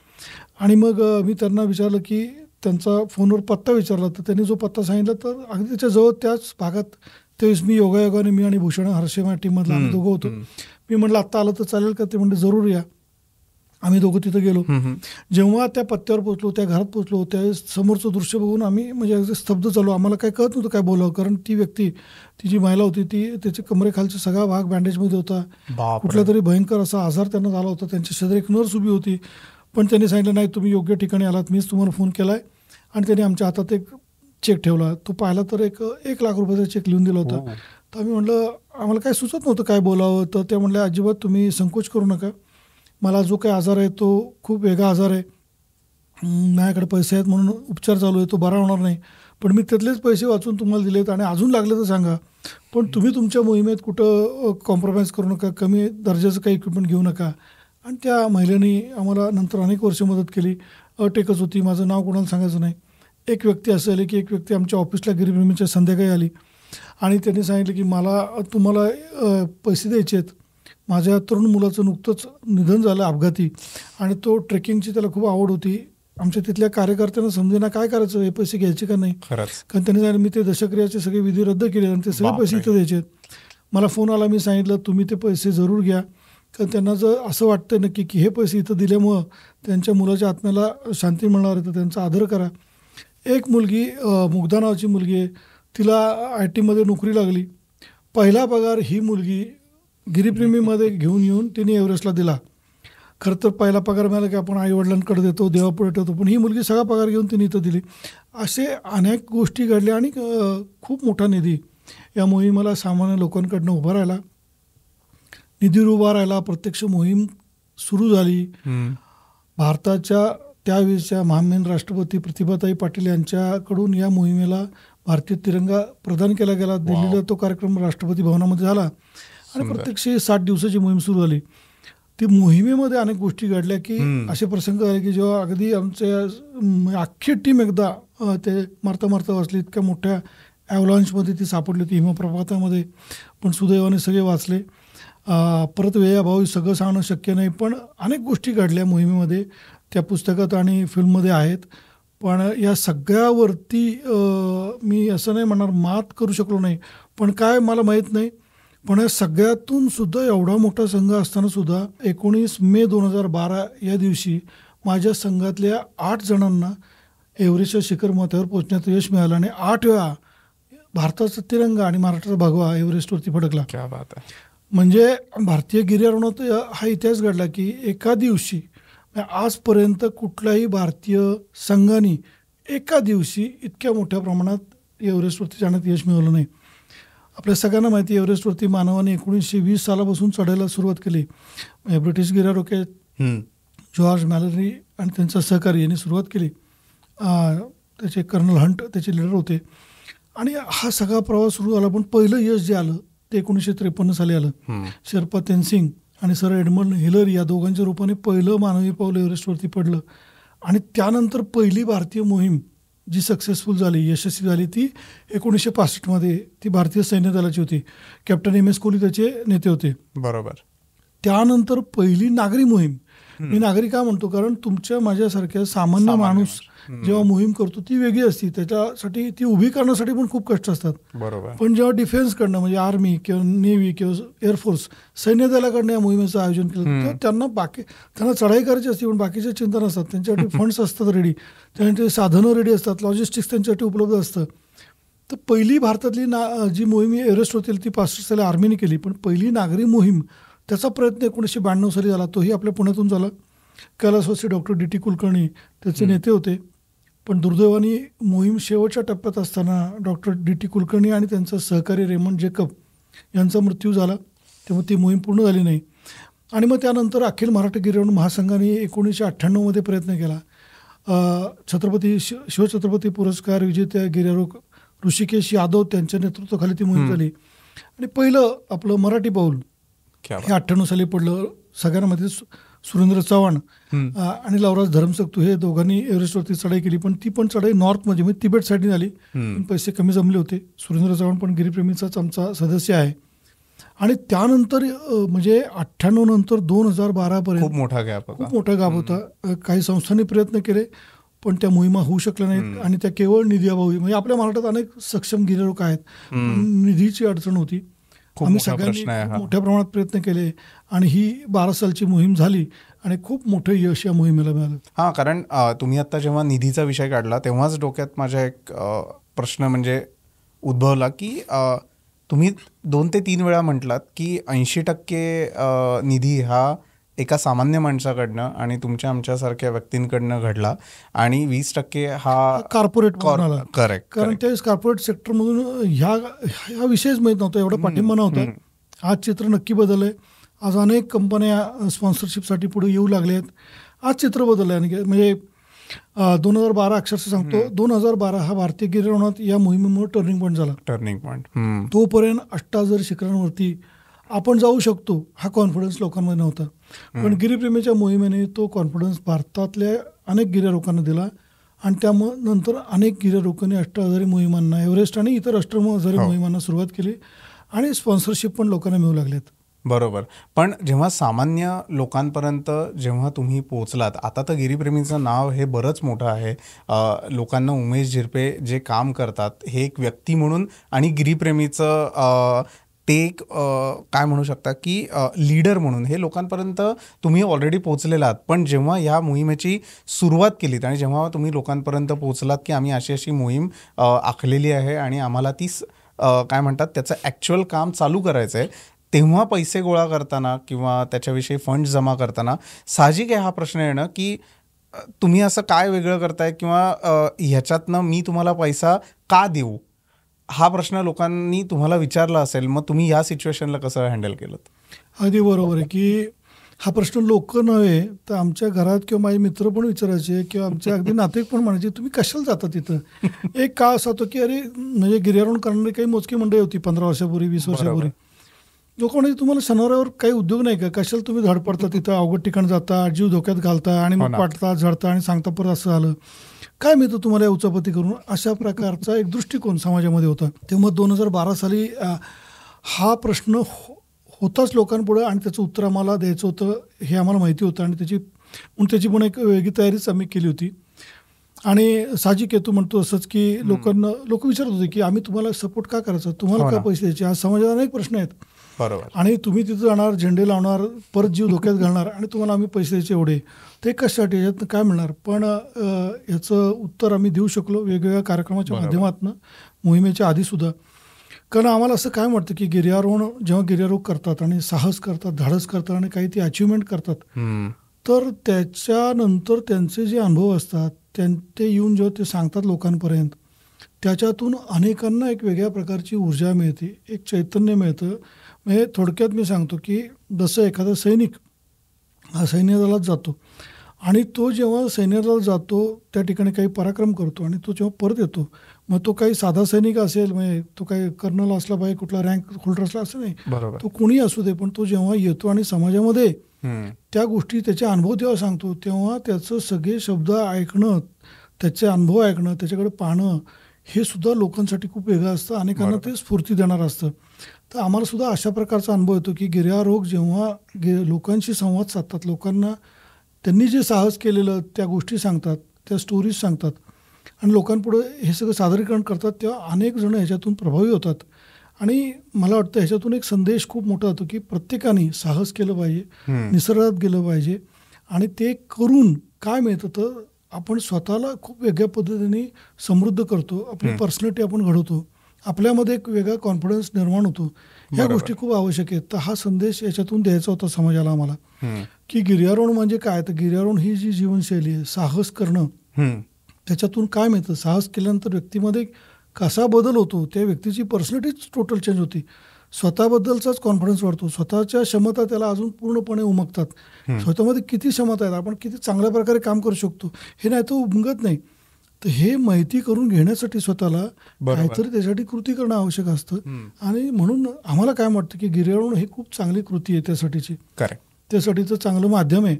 आणि मग मी त्यांना विचारलं की त्यांचा फोनवर पत्ता विचारला, तर त्यांनी जो पत्ता सांगितला तर अगदी त्याच्याजवळ त्याच भागात. त्यावेळेस मी योगायोगाने मी आणि भूषण हर्षे माझ्या टीममधला आम्ही दोघं होतो. मी म्हटलं आत्ता आलं तर चालेल का? ते म्हणले जरूर या. आम्ही दोघं तिथं गेलो. जेव्हा त्या पत्त्यावर पोचलो, त्या घरात पोचलो, त्यावेळेस समोरचं दृश्य बघून आम्ही म्हणजे अगदी स्तब्ध झालो. आम्हाला काय कळत नव्हतं काय बोलावं, कारण ती व्यक्ती, ती जी महिला होती ती, त्याच्या कमरेखालचा सगळा भाग बँडेजमध्ये होता, कुठला तरी भयंकर असा आजार त्यांना झाला होता, त्यांच्या शेजारी एक नर्स उभी होती, पण त्यांनी सांगितलं नाही तुम्ही योग्य ठिकाणी आलात, मीच तुम्हाला फोन केला आहे. आणि त्यांनी आमच्या हातात एक चेक ठेवला, तो पाहिला तर 1 लाख रुपयाचा चेक लिहून दिला होता. तर आम्ही म्हटलं आम्हाला काय सुचत नव्हतं काय बोलावं, तर ते म्हणले अजिबात तुम्ही संकोच करू नका, मला जो काही आजार आहे तो खूप वेगळा आजार आहे, माझ्याकडे पैसे आहेत म्हणून उपचार चालू आहे, तो बरा होणार नाही, पण मी त्यातलेच पैसे वाचून तुम्हाला दिलेत, आणि अजून लागले तर सांगा, पण तुम्ही तुमच्या मोहिमेत कुठं कॉम्प्रोमाइज करू नका, कमी दर्जाचं काही इक्विपमेंट घेऊ नका. आणि त्या महिलेने आम्हाला नंतर अनेक वर्ष मदत केली. अट एकच होती, माझं नाव कोणाला सांगायचं नाही. एक व्यक्ती असं आली की एक व्यक्ती आमच्या ऑफिसला गिरिप्रेमीच्या संध्याकाळी आली, आणि त्यांनी सांगितलं की मला तुम्हाला पैसे द्यायचे आहेत, माझ्या तरुण मुलाचं नुकतंच निधन झालं अपघाती, आणि तो ट्रेकिंगची त्याला खूप आवड होती. आमच्या तिथल्या कार्यकर्त्यांना समजेना काय करायचं, हे पैसे घ्यायचे का नाही, कारण त्यांनी सांगितलं मी ते दशक्रियाचे सगळे विधी रद्द केले आणि ते सगळे पैसे इथं द्यायचे आहेत. मला फोन आला, मी सांगितलं तुम्ही ते पैसे जरूर घ्या, कारण त्यांना जर असं वाटतं नक्की की हे पैसे इथं दिल्यामुळं त्यांच्या मुलाच्या आत्म्याला शांती मिळणार आहे, तर त्यांचा आदर करा. एक मुलगी, मुग्धा नावाची मुलगी आहे, तिला IT मध्ये नोकरी लागली. पहिला पगार ही मुलगी गिरिप्रेमीमध्ये घेऊन येऊन तिने एव्हरेस्टला दिला. खरं तर पहिला पगार मिळाला की आपण आईवडिलांकडे देतो, देवापुढे ठेवतो, पण ही मुलगी सगळा पगार घेऊन तिने इथं दिली. असे अनेक गोष्टी घडल्या, आणि खूप मोठा निधी या मोहिमेला सामान्य लोकांकडनं उभा राहिला, निधी उभा राहिला. प्रत्यक्ष मोहीम सुरू झाली. भारताच्या त्यावेळेसच्या महामहिम राष्ट्रपती प्रतिभाताई पाटील यांच्याकडून या मोहिमेला भारतीय तिरंगा प्रदान केला गेला. दिल्लीला तो कार्यक्रम राष्ट्रपती भवनामध्ये झाला, आणि प्रत्यक्ष 60 दिवसाची मोहीम सुरू झाली. ती मोहिमेमध्ये अनेक गोष्टी घडल्या की असे प्रसंग झाले की जेव्हा अगदी आमच्या अख्खी टीम एकदा ते मारता मारता वाचली. इतक्या मोठ्या ॲव्हलांचमध्ये ती सापडली होती हिमप्रपातामध्ये, पण सुदैवाने सगळे वाचले. परत वेळाभावी सगळं सांगणं शक्य नाही, पण अनेक गोष्टी घडल्या मोहिमेमध्ये, त्या पुस्तकात आणि फिल्ममध्ये आहेत. पण या सगळ्यावरती मी असं नाही म्हणणार मात करू शकलो नाही, पण काय मला माहीत नाही, पण या सगळ्यातून सुद्धा एवढा मोठा संघ असताना सुद्धा 19 मे 2012 या दिवशी माझ्या संघातल्या 8 जणांना एव्हरेस्टच्या शिखर माथ्यावर पोहोचण्याचं यश मिळालं आणि 8 वेळा भारताचा तिरंगा आणि महाराष्ट्राचा भगवा एव्हरेस्टवरती फडकला. क्या बात आहे. म्हणजे भारतीय गिर्यारोहणात हा इतिहास घडला की एका दिवशी आजपर्यंत कुठल्याही भारतीय संघाने एका दिवशी इतक्या मोठ्या प्रमाणात एव्हरेस्टवरती जाण्यात यश मिळवलं नाही. आपल्या सगळ्यांना माहिती आहे एव्हरेस्टवरती मानवाने 1920 सालापासून चढायला सुरुवात केली. ब्रिटिश गिर्यारोहक जॉर्ज मॅलरी आणि त्यांचा सहकारी यांनी सुरुवात केली. त्याचे कर्नल हंट त्याचे लीडर होते आणि हा सगळा प्रवास सुरू झाला. पण पहिलं यश जे आलं ते 1953 साली आलं. शेर्पा तेनसिंग आणि सर एडमंड हिलरी या दोघांच्या रूपाने पहिलं मानवी पाऊल एव्हरेस्टवरती पडलं. आणि त्यानंतर पहिली भारतीय मोहीम जी सक्सेसफुल झाली, यशस्वी झाली, ती 1965 ती भारतीय सैन्य दलाची होती. कॅप्टन एम एस कोहली त्याचे नेते होते. बरोबर. त्यानंतर पहिली नागरी मोहीम, मी नागरी का म्हणतो कारण तुमच्या माझ्यासारख्या सामान्य माणूस जेव्हा मोहीम करतो ती वेगळी असते, त्याच्यासाठी ती उभी करण्यासाठी पण खूप कष्ट असतात. बरोबर. पण जेव्हा डिफेन्सकडनं म्हणजे आर्मी किंवा नेव्ही किंवा एअरफोर्स सैन्य दलाकडनं या मोहिमेचं आयोजन केलं तर त्यांना चढाई करायची असते पण बाकीच्या चिंता नसतात. त्यांच्यासाठी फंड्स असतात रेडी, त्यांच्यासाठी साधनं रेडी असतात, लॉजिस्टिक्स त्यांच्यासाठी उपलब्ध असतं. तर पहिली भारतातली जी मोहीम एव्हरेस्ट होती ती 65 साली आर्मीने केली. पण पहिली नागरी मोहीम त्याचा प्रयत्न 1992 साली झाला, तोही आपल्या पुण्यातून झाला. कैलासवासी डॉक्टर डी टी कुलकर्णी त्याचे नेते होते. पण दुर्दैवाने मोहीम शेवटच्या टप्प्यात असताना डॉक्टर डी टी कुलकर्णी आणि त्यांचा सहकारी रेमंड जेकब यांचा मृत्यू झाला. तेव्हा ती मोहीम पूर्ण झाली नाही. आणि मग त्यानंतर अखिल महाराष्ट्र गिर्यारोहण महासंघाने 1998 प्रयत्न केला. छत्रपती शिवछत्रपती पुरस्कार विजेत्या गिर्यारोहक ऋषिकेश यादव त्यांच्या नेतृत्वाखाली ती मोहीम झाली. आणि पहिलं आपलं मराठी पाऊल हे 98 साली पडलं. सगळ्यांना माहिती सुरेंद्र चव्हाण आणि लवराज धरमसक्तू हे दोघांनी एव्हरेस्टवरती चढाई केली. पण ती पण चढाई नॉर्थमध्ये म्हणजे तिबेट साईडने झाली. पण पैसे कमी जमले होते. सुरेंद्र चव्हाण पण गिरीप्रेमीचाच आमचा सदस्य आहे. आणि त्यानंतर म्हणजे 98 नंतर 2012 पर्यंत खूप मोठा गॅप होता. काही संस्थांनी प्रयत्न केले पण त्या मोहिमा होऊ शकल्या नाहीत. आणि त्या केवळ निधीअभावी, म्हणजे आपल्या महाराष्ट्रात अनेक सक्षम गिर्यारोहक आहेत, निधीची अडचण होती. आम्ही सगळ्यांनी मोठ्या प्रमाणात प्रयत्न केले आणि ही 12 सालची मोहीम झाली आणि खूप मोठं यश या मोहिमेला मिळालं. हां, कारण तुम्ही आता जेव्हा निधीचा विषय काढला तेव्हाच डोक्यात माझ्या एक प्रश्न म्हणजे उद्भवला की तुम्ही 2 ते 3 वेळा म्हटलात की 80% निधी हा एका सामान्य माणसाकडनं आणि तुमच्या आमच्यासारख्या व्यक्तींकडनं घडला आणि 20% हा कॉर्पोरेट करेक्ट. कारण त्यावेळेस कॉर्पोरेट सेक्टरमधून ह्या विषयच माहीत नव्हता, एवढा पाठिंबा नव्हता. आज चित्र नक्की बदललं आहे. आज अनेक कंपन्या स्पॉन्सरशिपसाठी पुढे येऊ लागल्या आहेत. आज चित्र बदललं आहे. म्हणजे 2012 अक्षरशः सांगतो, 2012 हा भारतीय गिर्यारोहणात या मोहिमेमुळे टर्निंग पॉईंट झाला. Turning point. तोपर्यंत 8000 शिखरांवरती आपण जाऊ शकतो हा कॉन्फिडन्स लोकांमध्ये नव्हता. पण गिरीप्रेमीच्या मोहिमेने तो कॉन्फिडन्स भारतातल्या अनेक गिर्यारोहकांना दिला आणि त्यामुळे नंतर अनेक गिर्यारोहकांनी अष्टहजारी मोहिमांना, एव्हरेस्ट आणि इतर अष्टहजारी मोहिमांना सुरुवात केली आणि स्पॉन्सरशिप पण लोकांना मिळू लागलेत. बरोबर. पण जेव्हा सामान्य लोकांपर्यंत जेव्हा तुम्ही पोहोचलात, आता तर गिरीप्रेमीचं नाव हे बरंच मोठं आहे. लोकांना उमेश झिरपे जे काम करतात हे एक व्यक्ती म्हणून आणि गिरीप्रेमीचं ते एक काय म्हणू शकता की लीडर म्हणून हे लोकांपर्यंत तुम्ही ऑलरेडी पोहोचलेला आहात. पण जेव्हा ह्या मोहिमेची सुरुवात केलीत आणि जेव्हा तुम्ही लोकांपर्यंत पोहोचलात की आम्ही अशी मोहीम आखलेली आहे आणि आम्हाला ती काय म्हणतात त्याचं ॲक्च्युअल काम चालू करायचं आहे, तेव्हा पैसे गोळा करताना किंवा त्याच्याविषयी फंड जमा करताना साहजिक आहे हा प्रश्न येणं की तुम्ही असं काय वेगळं करताय किंवा ह्याच्यातनं मी तुम्हाला पैसा का देऊ, हा प्रश्न लोकांनी तुम्हाला विचारला असेल. मग तुम्ही या सिच्युएशनला कसं हँडल केलं? अगदी बरोबर आहे की हा प्रश्न लोक नव्हे तर आमच्या घरात किंवा माझे मित्र पण विचारायचे किंवा आमचे अगदी नातेवाईक पण म्हणायचे तुम्ही कशाला जाता तिथं. एक काळ असा होतो की अरे म्हणजे गिर्यारोहण करणारी काही मोजकी मंडळी होती 15 वर्षापूर्वी 20 वर्षापूर्वी. लोक म्हणजे तुम्हाला शनिवारावर काही उद्योग नाही का, कशाला तुम्ही धड पडता तिथं, अवघड ठिकाण जाता, जीव धोक्यात घालता आणि मग पाटता झडता आणि सांगता परत असं झालं काय मिळतं तुम्हाला या उचापती करून, अशा प्रकारचा एक दृष्टिकोन समाजामध्ये होता. तेव्हा 2012 साली हा प्रश्न होताच लोकांपुढं आणि त्याचं उत्तर आम्हाला द्यायचं होतं हे आम्हाला माहिती होतं आणि त्याची पण एक वेगळी तयारीच आम्ही केली होती. आणि साहजिक आहे तू म्हणतो असंच की लोक विचारत होते की आम्ही तुम्हाला सपोर्ट का करायचा, तुम्हाला का पैसे द्यायचे. आज समाजात अनेक प्रश्न आहेत बरोबर. आणि तुम्ही तिथं जाणार, झेंडे लावणार, परत जीव धोक्यात घालणार आणि तुम्हाला आम्ही पैसे द्यायचे एवढे, ते कशासाठी, याच्यातनं काय मिळणार? पण याचं उत्तर आम्ही देऊ शकलो वेगवेगळ्या कार्यक्रमाच्या माध्यमातून, मोहिमेच्या आधीसुद्धा. कारण आम्हाला असं काय वाटतं की गिर्यारोहण जेव्हा गिर्यारोहण करतात आणि साहस करतात, धाडस करतात आणि काही ती अचिव्हमेंट करतात, तर त्याच्यानंतर त्यांचे जे अनुभव असतात ते येऊन जेव्हा ते सांगतात लोकांपर्यंत, त्याच्यातून अनेकांना एक वेगळ्या प्रकारची ऊर्जा मिळते, एक चैतन्य मिळतं. म्हणजे थोडक्यात मी सांगतो की जसं एखादा सैनिक हा सैन्य दलात जातो आणि तो जेव्हा सैन्य दलात जातो त्या ठिकाणी काही पराक्रम करतो आणि तो जेव्हा परत येतो, मग तो काही साधा सैनिक असेल, म्हणजे तो काही कर्नल असला पाहिजे, कुठला रँक होल्डर असला असं नाही, तो कुणी असू दे, पण तो जेव्हा येतो आणि समाजामध्ये त्या गोष्टी त्याचे अनुभव जेव्हा सांगतो, तेव्हा त्याचं सगळे शब्द ऐकणं, त्याचे अनुभव ऐकणं, त्याच्याकडे पाहणं, हे सुद्धा लोकांसाठी खूप वेगळं असतं, अनेकांना ते स्फूर्ती देणारं असतं. तर आम्हाला सुद्धा अशा प्रकारचा अनुभव येतो की गिर्यारोहक जेव्हा लोकांशी संवाद साधतात, लोकांना त्यांनी जे साहस केलेलं त्या गोष्टी सांगतात, त्या स्टोरीज सांगतात आणि लोकांपुढं हे सगळं सादरीकरण करतात, तेव्हा अनेक जण ह्याच्यातून प्रभावी होतात. आणि मला वाटतं ह्याच्यातून एक संदेश खूप मोठा होतो की प्रत्येकाने साहस केलं पाहिजे, निसर्गात गेलं पाहिजे आणि ते करून काय मिळतं तर आपण स्वतःला खूप वेगळ्या पद्धतीने समृद्ध करतो, आपली पर्सनॅलिटी आपण घडवतो, आपल्यामध्ये एक वेगळा कॉन्फिडन्स निर्माण होतो. ह्या गोष्टी खूप आवश्यक आहेत. तर हा संदेश याच्यातून द्यायचा होता समाजाला आम्हाला की गिर्यारोहण म्हणजे काय. तर गिर्यारोहण ही जी जीवनशैली आहे, साहस करणं, त्याच्यातून काय मिळतं, साहस केल्यानंतर व्यक्तीमध्ये कसा बदल होतो, त्या व्यक्तीची पर्सनॅलिटीच टोटल चेंज होती, स्वतःबद्दलचाच कॉन्फिडन्स वाढतो, स्वतःच्या क्षमता त्याला अजून पूर्णपणे उमगतात, स्वतःमध्ये किती क्षमता आहेत, आपण किती चांगल्या प्रकारे काम करू शकतो हे नाही तो उमगत नाही. तर हे माहिती करून घेण्यासाठी स्वतःला काहीतरी त्यासाठी कृती करणं आवश्यक असतं. आणि म्हणून आम्हाला काय वाटतं की गिर्यारोहण ही खूप चांगली कृती आहे त्यासाठीची, त्यासाठीचं चांगलं माध्यम आहे.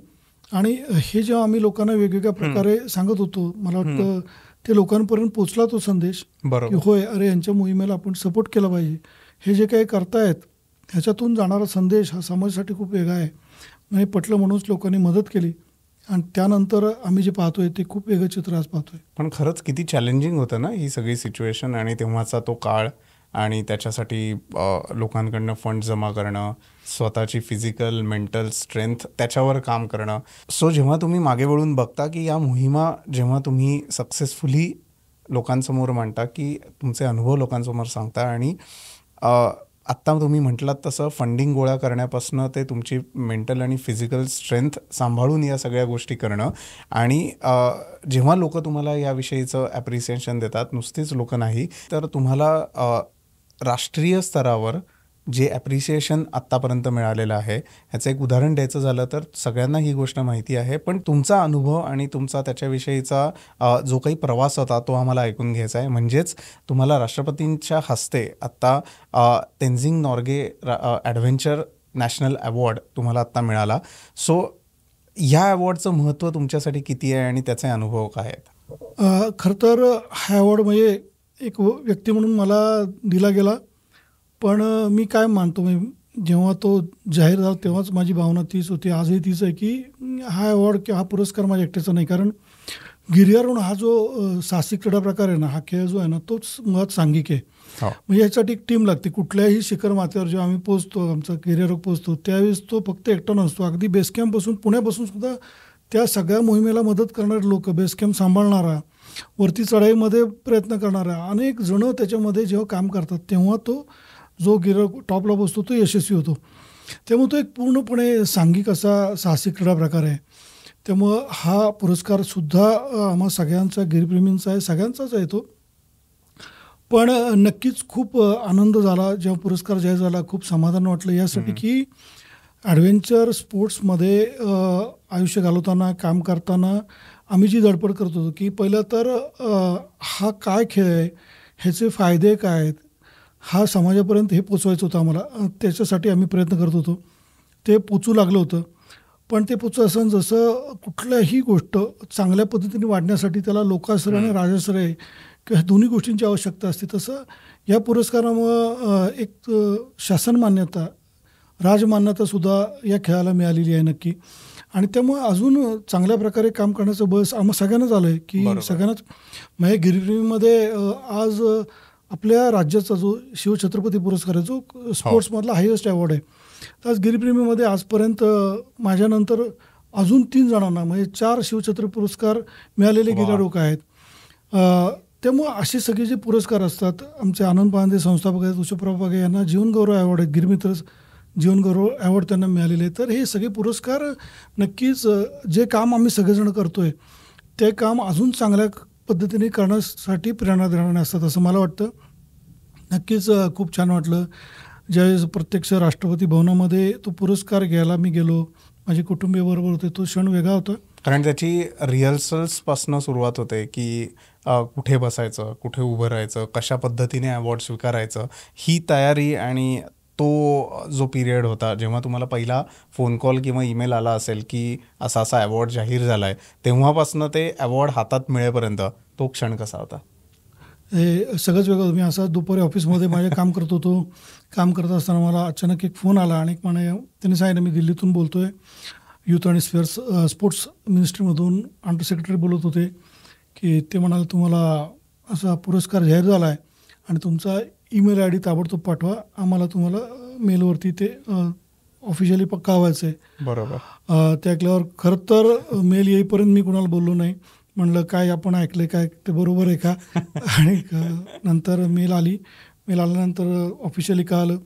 आणि हे जेव्हा आम्ही लोकांना वेगवेगळ्या प्रकारे सांगत होतो, मला वाटतं ते लोकांपर्यंत पोचला तो संदेश की होय, अरे यांच्या मोहिमेला आपण सपोर्ट केला पाहिजे, हे जे काही करतायत ह्याच्यातून जाणारा संदेश हा समाजासाठी खूप वेगळा आहे. म्हणजे पटलं म्हणूनच लोकांनी मदत केली आणि त्यानंतर आम्ही जे पाहतोय ते खूप वेगळं चित्र आज पाहतोय. पण खरंच किती चॅलेंजिंग होतं ना ही सगळी सिच्युएशन आणि तेव्हाचा तो काळ आणि त्याच्यासाठी लोकांकडनं फंड जमा करणं, स्वतःची फिजिकल मेंटल स्ट्रेंथ त्याच्यावर काम करणं. सो जेव्हा तुम्ही मागे वळून बघता की या मोहिमा जेव्हा तुम्ही सक्सेसफुली लोकांसमोर मांडता, की तुमचे अनुभव लोकांसमोर सांगता आणि आत्ता तुम्ही म्हटलात तसं फंडिंग गोळा करण्यापासून ते तुमची मेंटल आणि फिजिकल स्ट्रेंथ सांभाळून या सगळ्या गोष्टी करणं आणि जेव्हा लोक तुम्हाला याविषयीचं ॲप्रिसिएशन देतात, नुसतीच लोक नाही तर तुम्हाला राष्ट्रीय स्तरावर जे ॲप्रिसिएशन आत्तापर्यंत मिळालेलं आहे ह्याचं एक उदाहरण द्यायचं झालं तर सगळ्यांना ही गोष्ट माहिती आहे, पण तुमचा अनुभव आणि तुमचा त्याच्याविषयीचा जो काही प्रवास होता तो आम्हाला ऐकून घ्यायचा आहे. म्हणजेच तुम्हाला राष्ट्रपतींच्या हस्ते आत्ता Tenzing Norgay adventure national award तुम्हाला आत्ता मिळाला. सो ह्या अवॉर्डचं महत्त्व तुमच्यासाठी किती आहे आणि त्याचे अनुभव काय आहेत? खरं तर हा अवॉर्ड म्हणजे एक व्यक्ती म्हणून मला दिला गेला, पण मी काय मानतो, म्हणजे जेव्हा तो जाहीर झाला तेव्हाच माझी भावना तीच होती, आजही तीच आहे की हा अवॉर्ड किंवा हा पुरस्कार माझ्या एकट्याचा नाही. कारण गिर्यारोहण हा जो साहसिक क्रीडा प्रकार आहे ना, हा खेळ जो आहे ना, तोच मुळात सांघिक आहे. म्हणजे याच्यासाठी एक टीम लागते. कुठल्याही शिखर माथ्यावर जेव्हा आम्ही पोहोचतो, आमचा गिर्यारोहक पोहोचतो, त्यावेळेस तो फक्त एकटा नसतो. अगदी बेसकॅम्पपासून पुण्यापासून सुद्धा त्या सगळ्या मोहिमेला मदत करणारे लोक, बेसकॅम्प सांभाळणारा, वरती चढाईमध्ये प्रयत्न करणारा अनेक जणं त्याच्यामध्ये जेव्हा काम करतात, तेव्हा तो जो गिर्यारोहक टॉपला बसतो तो यशस्वी होतो. त्यामुळे तो एक पूर्णपणे सांघिक असा साहसिक क्रीडा प्रकार आहे. त्यामुळं हा पुरस्कारसुद्धा आम्हा सगळ्यांचा, गिरप्रेमींचा आहे, सगळ्यांचाच आहे तो. पण नक्कीच खूप आनंद झाला जेव्हा पुरस्कार जाहीर झाला, खूप समाधान वाटलं यासाठी की ॲडव्हेंचर स्पोर्ट्समध्ये आयुष्य घालवताना, काम करताना आम्ही जी धडपड करत होतो की पहिलं तर हा काय खेळ आहे, ह्याचे फायदे काय आहेत, हा समाजापर्यंत हे पोचवायचं होतं आम्हाला. त्याच्यासाठी आम्ही प्रयत्न करत होतो, ते पोचू लागलं होतं. पण ते पोचू असं जसं कुठल्याही गोष्ट चांगल्या पद्धतीने वाढण्यासाठी त्याला लोकाश्रय आणि राजाश्रय किंवा दोन्ही गोष्टींची आवश्यकता असते, तसं या पुरस्कारामुळं एक शासन मान्यता, राजमान्यतासुद्धा या खेळाला मिळालेली आहे नक्की. आणि त्यामुळे अजून चांगल्या प्रकारे काम करण्याचं बस आम्हा सगळ्यांनाच आलं आहे की सगळ्यांनाच. म्हणजे गिरिप्रेमीमध्ये आज आपल्या राज्याचा जो शिवछत्रपती पुरस्कार आहे, जो स्पोर्ट्समधला हायेस्ट अवॉर्ड आहे. तर आज गिरीप्रेमीमध्ये आजपर्यंत माझ्यानंतर अजून 3 जणांना म्हणजे 4 शिवछत्रपती पुरस्कार मिळालेले गिर्यारोहक आहेत. त्यामुळं असे सगळे जे पुरस्कार असतात, आमचे आनंद पांदे संस्थापक आहेत, उषप्रभा पागे यांना जीवनगौरव अवॉर्ड आहे, गिरमित्र जीवनगौरव अवॉर्ड त्यांना मिळालेले आहे. तर हे सगळे पुरस्कार नक्कीच जे काम आम्ही सगळेजण करतो आहे ते काम अजून चांगल्या पद्धतीने करण्यासाठी प्रेरणा देणारे असतात असं मला वाटतं. नक्कीच खूप छान वाटलं ज्यावेळेस प्रत्यक्ष राष्ट्रपती भवनामध्ये तो पुरस्कार घ्यायला मी गेलो. माझे कुटुंबियाबरोबर होते. तो क्षण वेगळा होता. कारण त्याची रिहर्सल्सपासून सुरुवात होते की कुठे बसायचं, कुठे उभं राहायचं, कशा पद्धतीने अवॉर्ड स्वीकारायचं, ही तयारी आणि तो जो पिरियड होता जेव्हा तुम्हाला पहिला फोन कॉल किंवा ईमेल आला असेल की असा असा अवॉर्ड जाहीर झाला आहे, तेव्हापासून ते अवॉर्ड हातात मिळेपर्यंत तो क्षण कसा होता? हे सगळंच वेगळं होतं. मी असा दुपारी ऑफिसमध्ये माझे काम करत होतो. काम करत असताना मला अचानक एक फोन आला आणि त्यांनी सांगितलं, मी दिल्लीतून बोलतो आहे, यूथ आणि स्पोर्ट्स मिनिस्ट्रीमधून अंडर सेक्रेटरी बोलत होते, की ते म्हणाले तुम्हाला असा पुरस्कार जाहीर झाला आहे आणि तुमचा ईमेल आय डी ताबडतोब पाठवा, आम्हाला तुम्हाला मेलवरती ते ऑफिशियली कळवायचं आहे. बरोबर. ते ऐकल्यावर खरं तर मेल येईपर्यंत मी कुणाला बोललो नाही. म्हणलं काय आपण ऐकलं काय ते बरोबर आहे का? आणि नंतर मेल आली. मेल आल्यानंतर ऑफिशियली कळालं.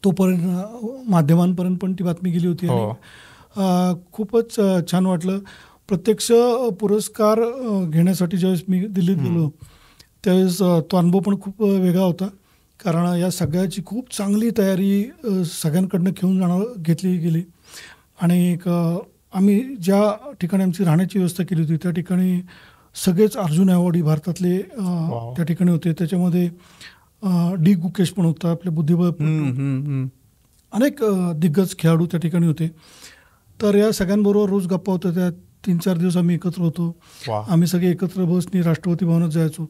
तोपर्यंत माध्यमांपर्यंत पण ती बातमी गेली होती. आणि खूपच छान वाटलं. प्रत्यक्ष पुरस्कार घेण्यासाठी ज्यावेळेस मी दिल्लीत गेलो त्यावेळेस तो अनुभव पण खूप वेगळा होता. कारण या सगळ्याची खूप चांगली तयारी सगळ्यांकडनं घेतली गेली. आणि आम्ही ज्या ठिकाणी आमची राहण्याची व्यवस्था केली होती त्या ठिकाणी सगळेच अर्जुन अवॉर्डी भारतातले त्या ठिकाणी होते. त्याच्यामध्ये डी गुकेश पण होता, आपले बुद्धिबळ, अनेक दिग्गज खेळाडू त्या ठिकाणी होते. तर या सगळ्यांबरोबर रोज गप्पा होत्या. त्या 3-4 दिवस आम्ही एकत्र होतो. आम्ही सगळे एकत्र बसनी राष्ट्रपती भवनात जायचो.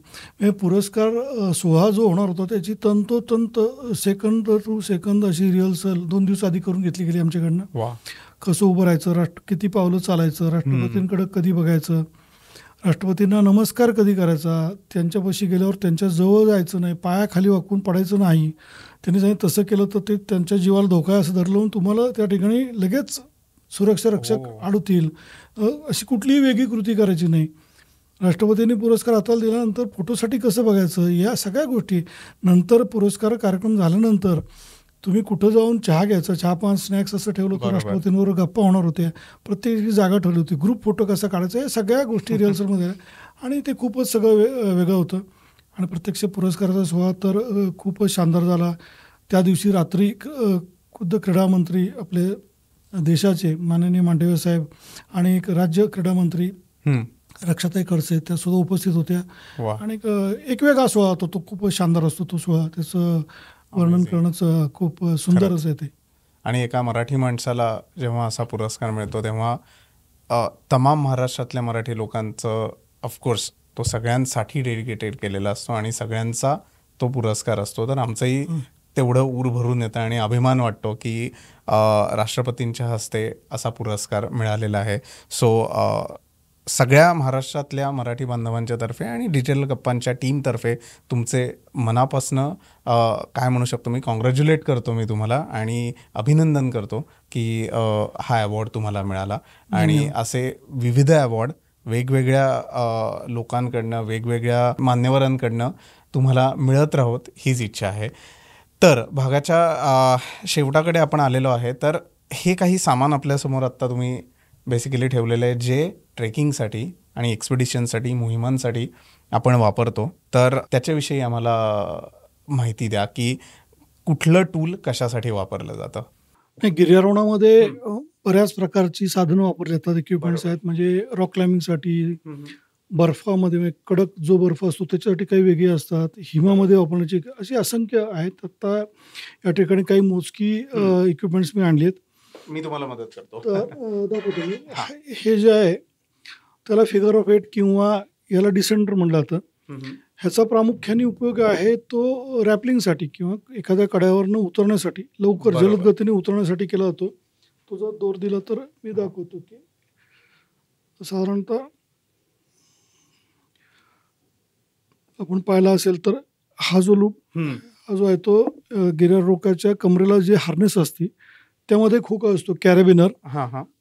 पुरस्कार सोहळा जो होणार होता त्याची तंतोतंत सेकंद टू सेकंद अशी रिहर्सल 2 दिवस आधी करून घेतली गेली आमच्याकडनं. कसं उभं राहायचं, किती पावलं चालायचं, राष्ट्रपतींकडे कधी बघायचं, राष्ट्रपतींना नमस्कार कधी करायचा, त्यांच्यापाशी गेल्यावर त्यांच्या जवळ जायचं नाही, पायाखाली वाकून पडायचं नाही. त्यांनी सांगितलं तसं केलं तर ते त्यांच्या जीवाला धोका आहे असं धरलं तुम्हाला त्या ठिकाणी लगेच सुरक्षा रक्षक अडवतील. अशी कुठलीही वेगळी कृती करायची नाही. राष्ट्रपतींनी पुरस्कार हाताला दिल्यानंतर फोटोसाठी कसं बघायचं, या सगळ्या गोष्टी. नंतर पुरस्कार कार्यक्रम झाल्यानंतर तुम्ही कुठं जाऊन चहा घ्यायचा, चहा पान स्नॅक्स असं ठेवलं होतं. राष्ट्रपतींबरोबर गप्पा होणार होत्या, प्रत्येक जागा ठेवली होती, ग्रुप फोटो कसा काढायचा, या सगळ्या गोष्टी रिहर्सलमध्ये. आणि ते खूपच सगळं वेगळं होतं. आणि प्रत्यक्ष पुरस्काराचा सोहळा तर खूपच शानदार झाला. त्या दिवशी रात्री खुद्द क्रीडामंत्री आपले देशाचे माननीय मांडवे साहेब आणि एक राज्य क्रीडामंत्री रक्षाताई खडसे त्यासुद्धा उपस्थित होत्या. आणि एक वेगळा सोहळा होता. तो खूपच शानदार असतो तो सोहळा. त्याचं वर्णन करणंच खूप सुंदरच आहे ते. आणि एका मराठी माणसाला जेव्हा असा पुरस्कार मिळतो तेव्हा तमाम महाराष्ट्रातल्या मराठी लोकांचं ऑफकोर्स तो सगळ्यांसाठी डेडिकेटेड केलेला असतो आणि सगळ्यांचा तो पुरस्कार असतो. तर आमचंही तेवढं ऊर भरून येतं आणि अभिमान वाटतो की राष्ट्रपतींच्या हस्ते असा पुरस्कार मिळालेला आहे. सो सगळ्या महाराष्ट्रातल्या मराठी बांधवांच्या तर्फे आणि डिजिटल गप्पांच्या टीमतर्फे तुमचे मनापासनं काय म्हणू शकतो मी, कॉंग्रॅच्युलेट करतो मी तुम्हाला आणि अभिनंदन करतो की हा अवॉर्ड तुम्हाला मिळाला. आणि असे विविध अवॉर्ड वेगवेगळ्या लोकांकडनं, वेगवेगळ्या मान्यवरांकडनं तुम्हाला मिळत राहोत हीच इच्छा आहे. तर भागाच्या शेवटाकडे आपण आलेलो आहे. तर हे काही सामान आपल्यासमोर आत्ता तुम्ही बेसिकली ठेवलेलं आहे जे ट्रेकिंगसाठी आणि एक्सपिडिशनसाठी, मोहिमांसाठी आपण वापरतो. तर त्याच्याविषयी आम्हाला माहिती द्या की कुठलं टूल कशासाठी वापरलं जातं. गिर्यारोहणामध्ये बऱ्याच प्रकारची साधनं वापरली जातात, इक्विपमेंट्स आहेत. म्हणजे रॉक क्लाइम्बिंगसाठी बर्फामध्ये कडक जो बर्फ असतो त्याच्यासाठी काही वेगळे असतात. हिमामध्ये वापरण्याची अशी असंख्य आहेत. आता या ठिकाणी काही मोजकी इक्विपमेंट्स मी आणली आहेत. मी तुम्हाला मदत करतो. तर दाखवतो मी. हे जे आहे त्याला फिगर ऑफ 8 किंवा याला डिसेंडर म्हणलं जातं. ह्याचा प्रामुख्याने उपयोग आहे तो रॅपलिंगसाठी किंवा एखाद्या कड्यावरनं उतरण्यासाठी, लवकर जलद गतीने उतरण्यासाठी केला जातो. तो जर दोर दिला तर मी दाखवतो की साधारणतः आपण पाहिला असेल तर हा जो लूप हा जो आहे तो गिर्यारोहकाच्या कमरेला जे हार्नेस असते त्यामध्ये खोका असतो कॅरेबिनर,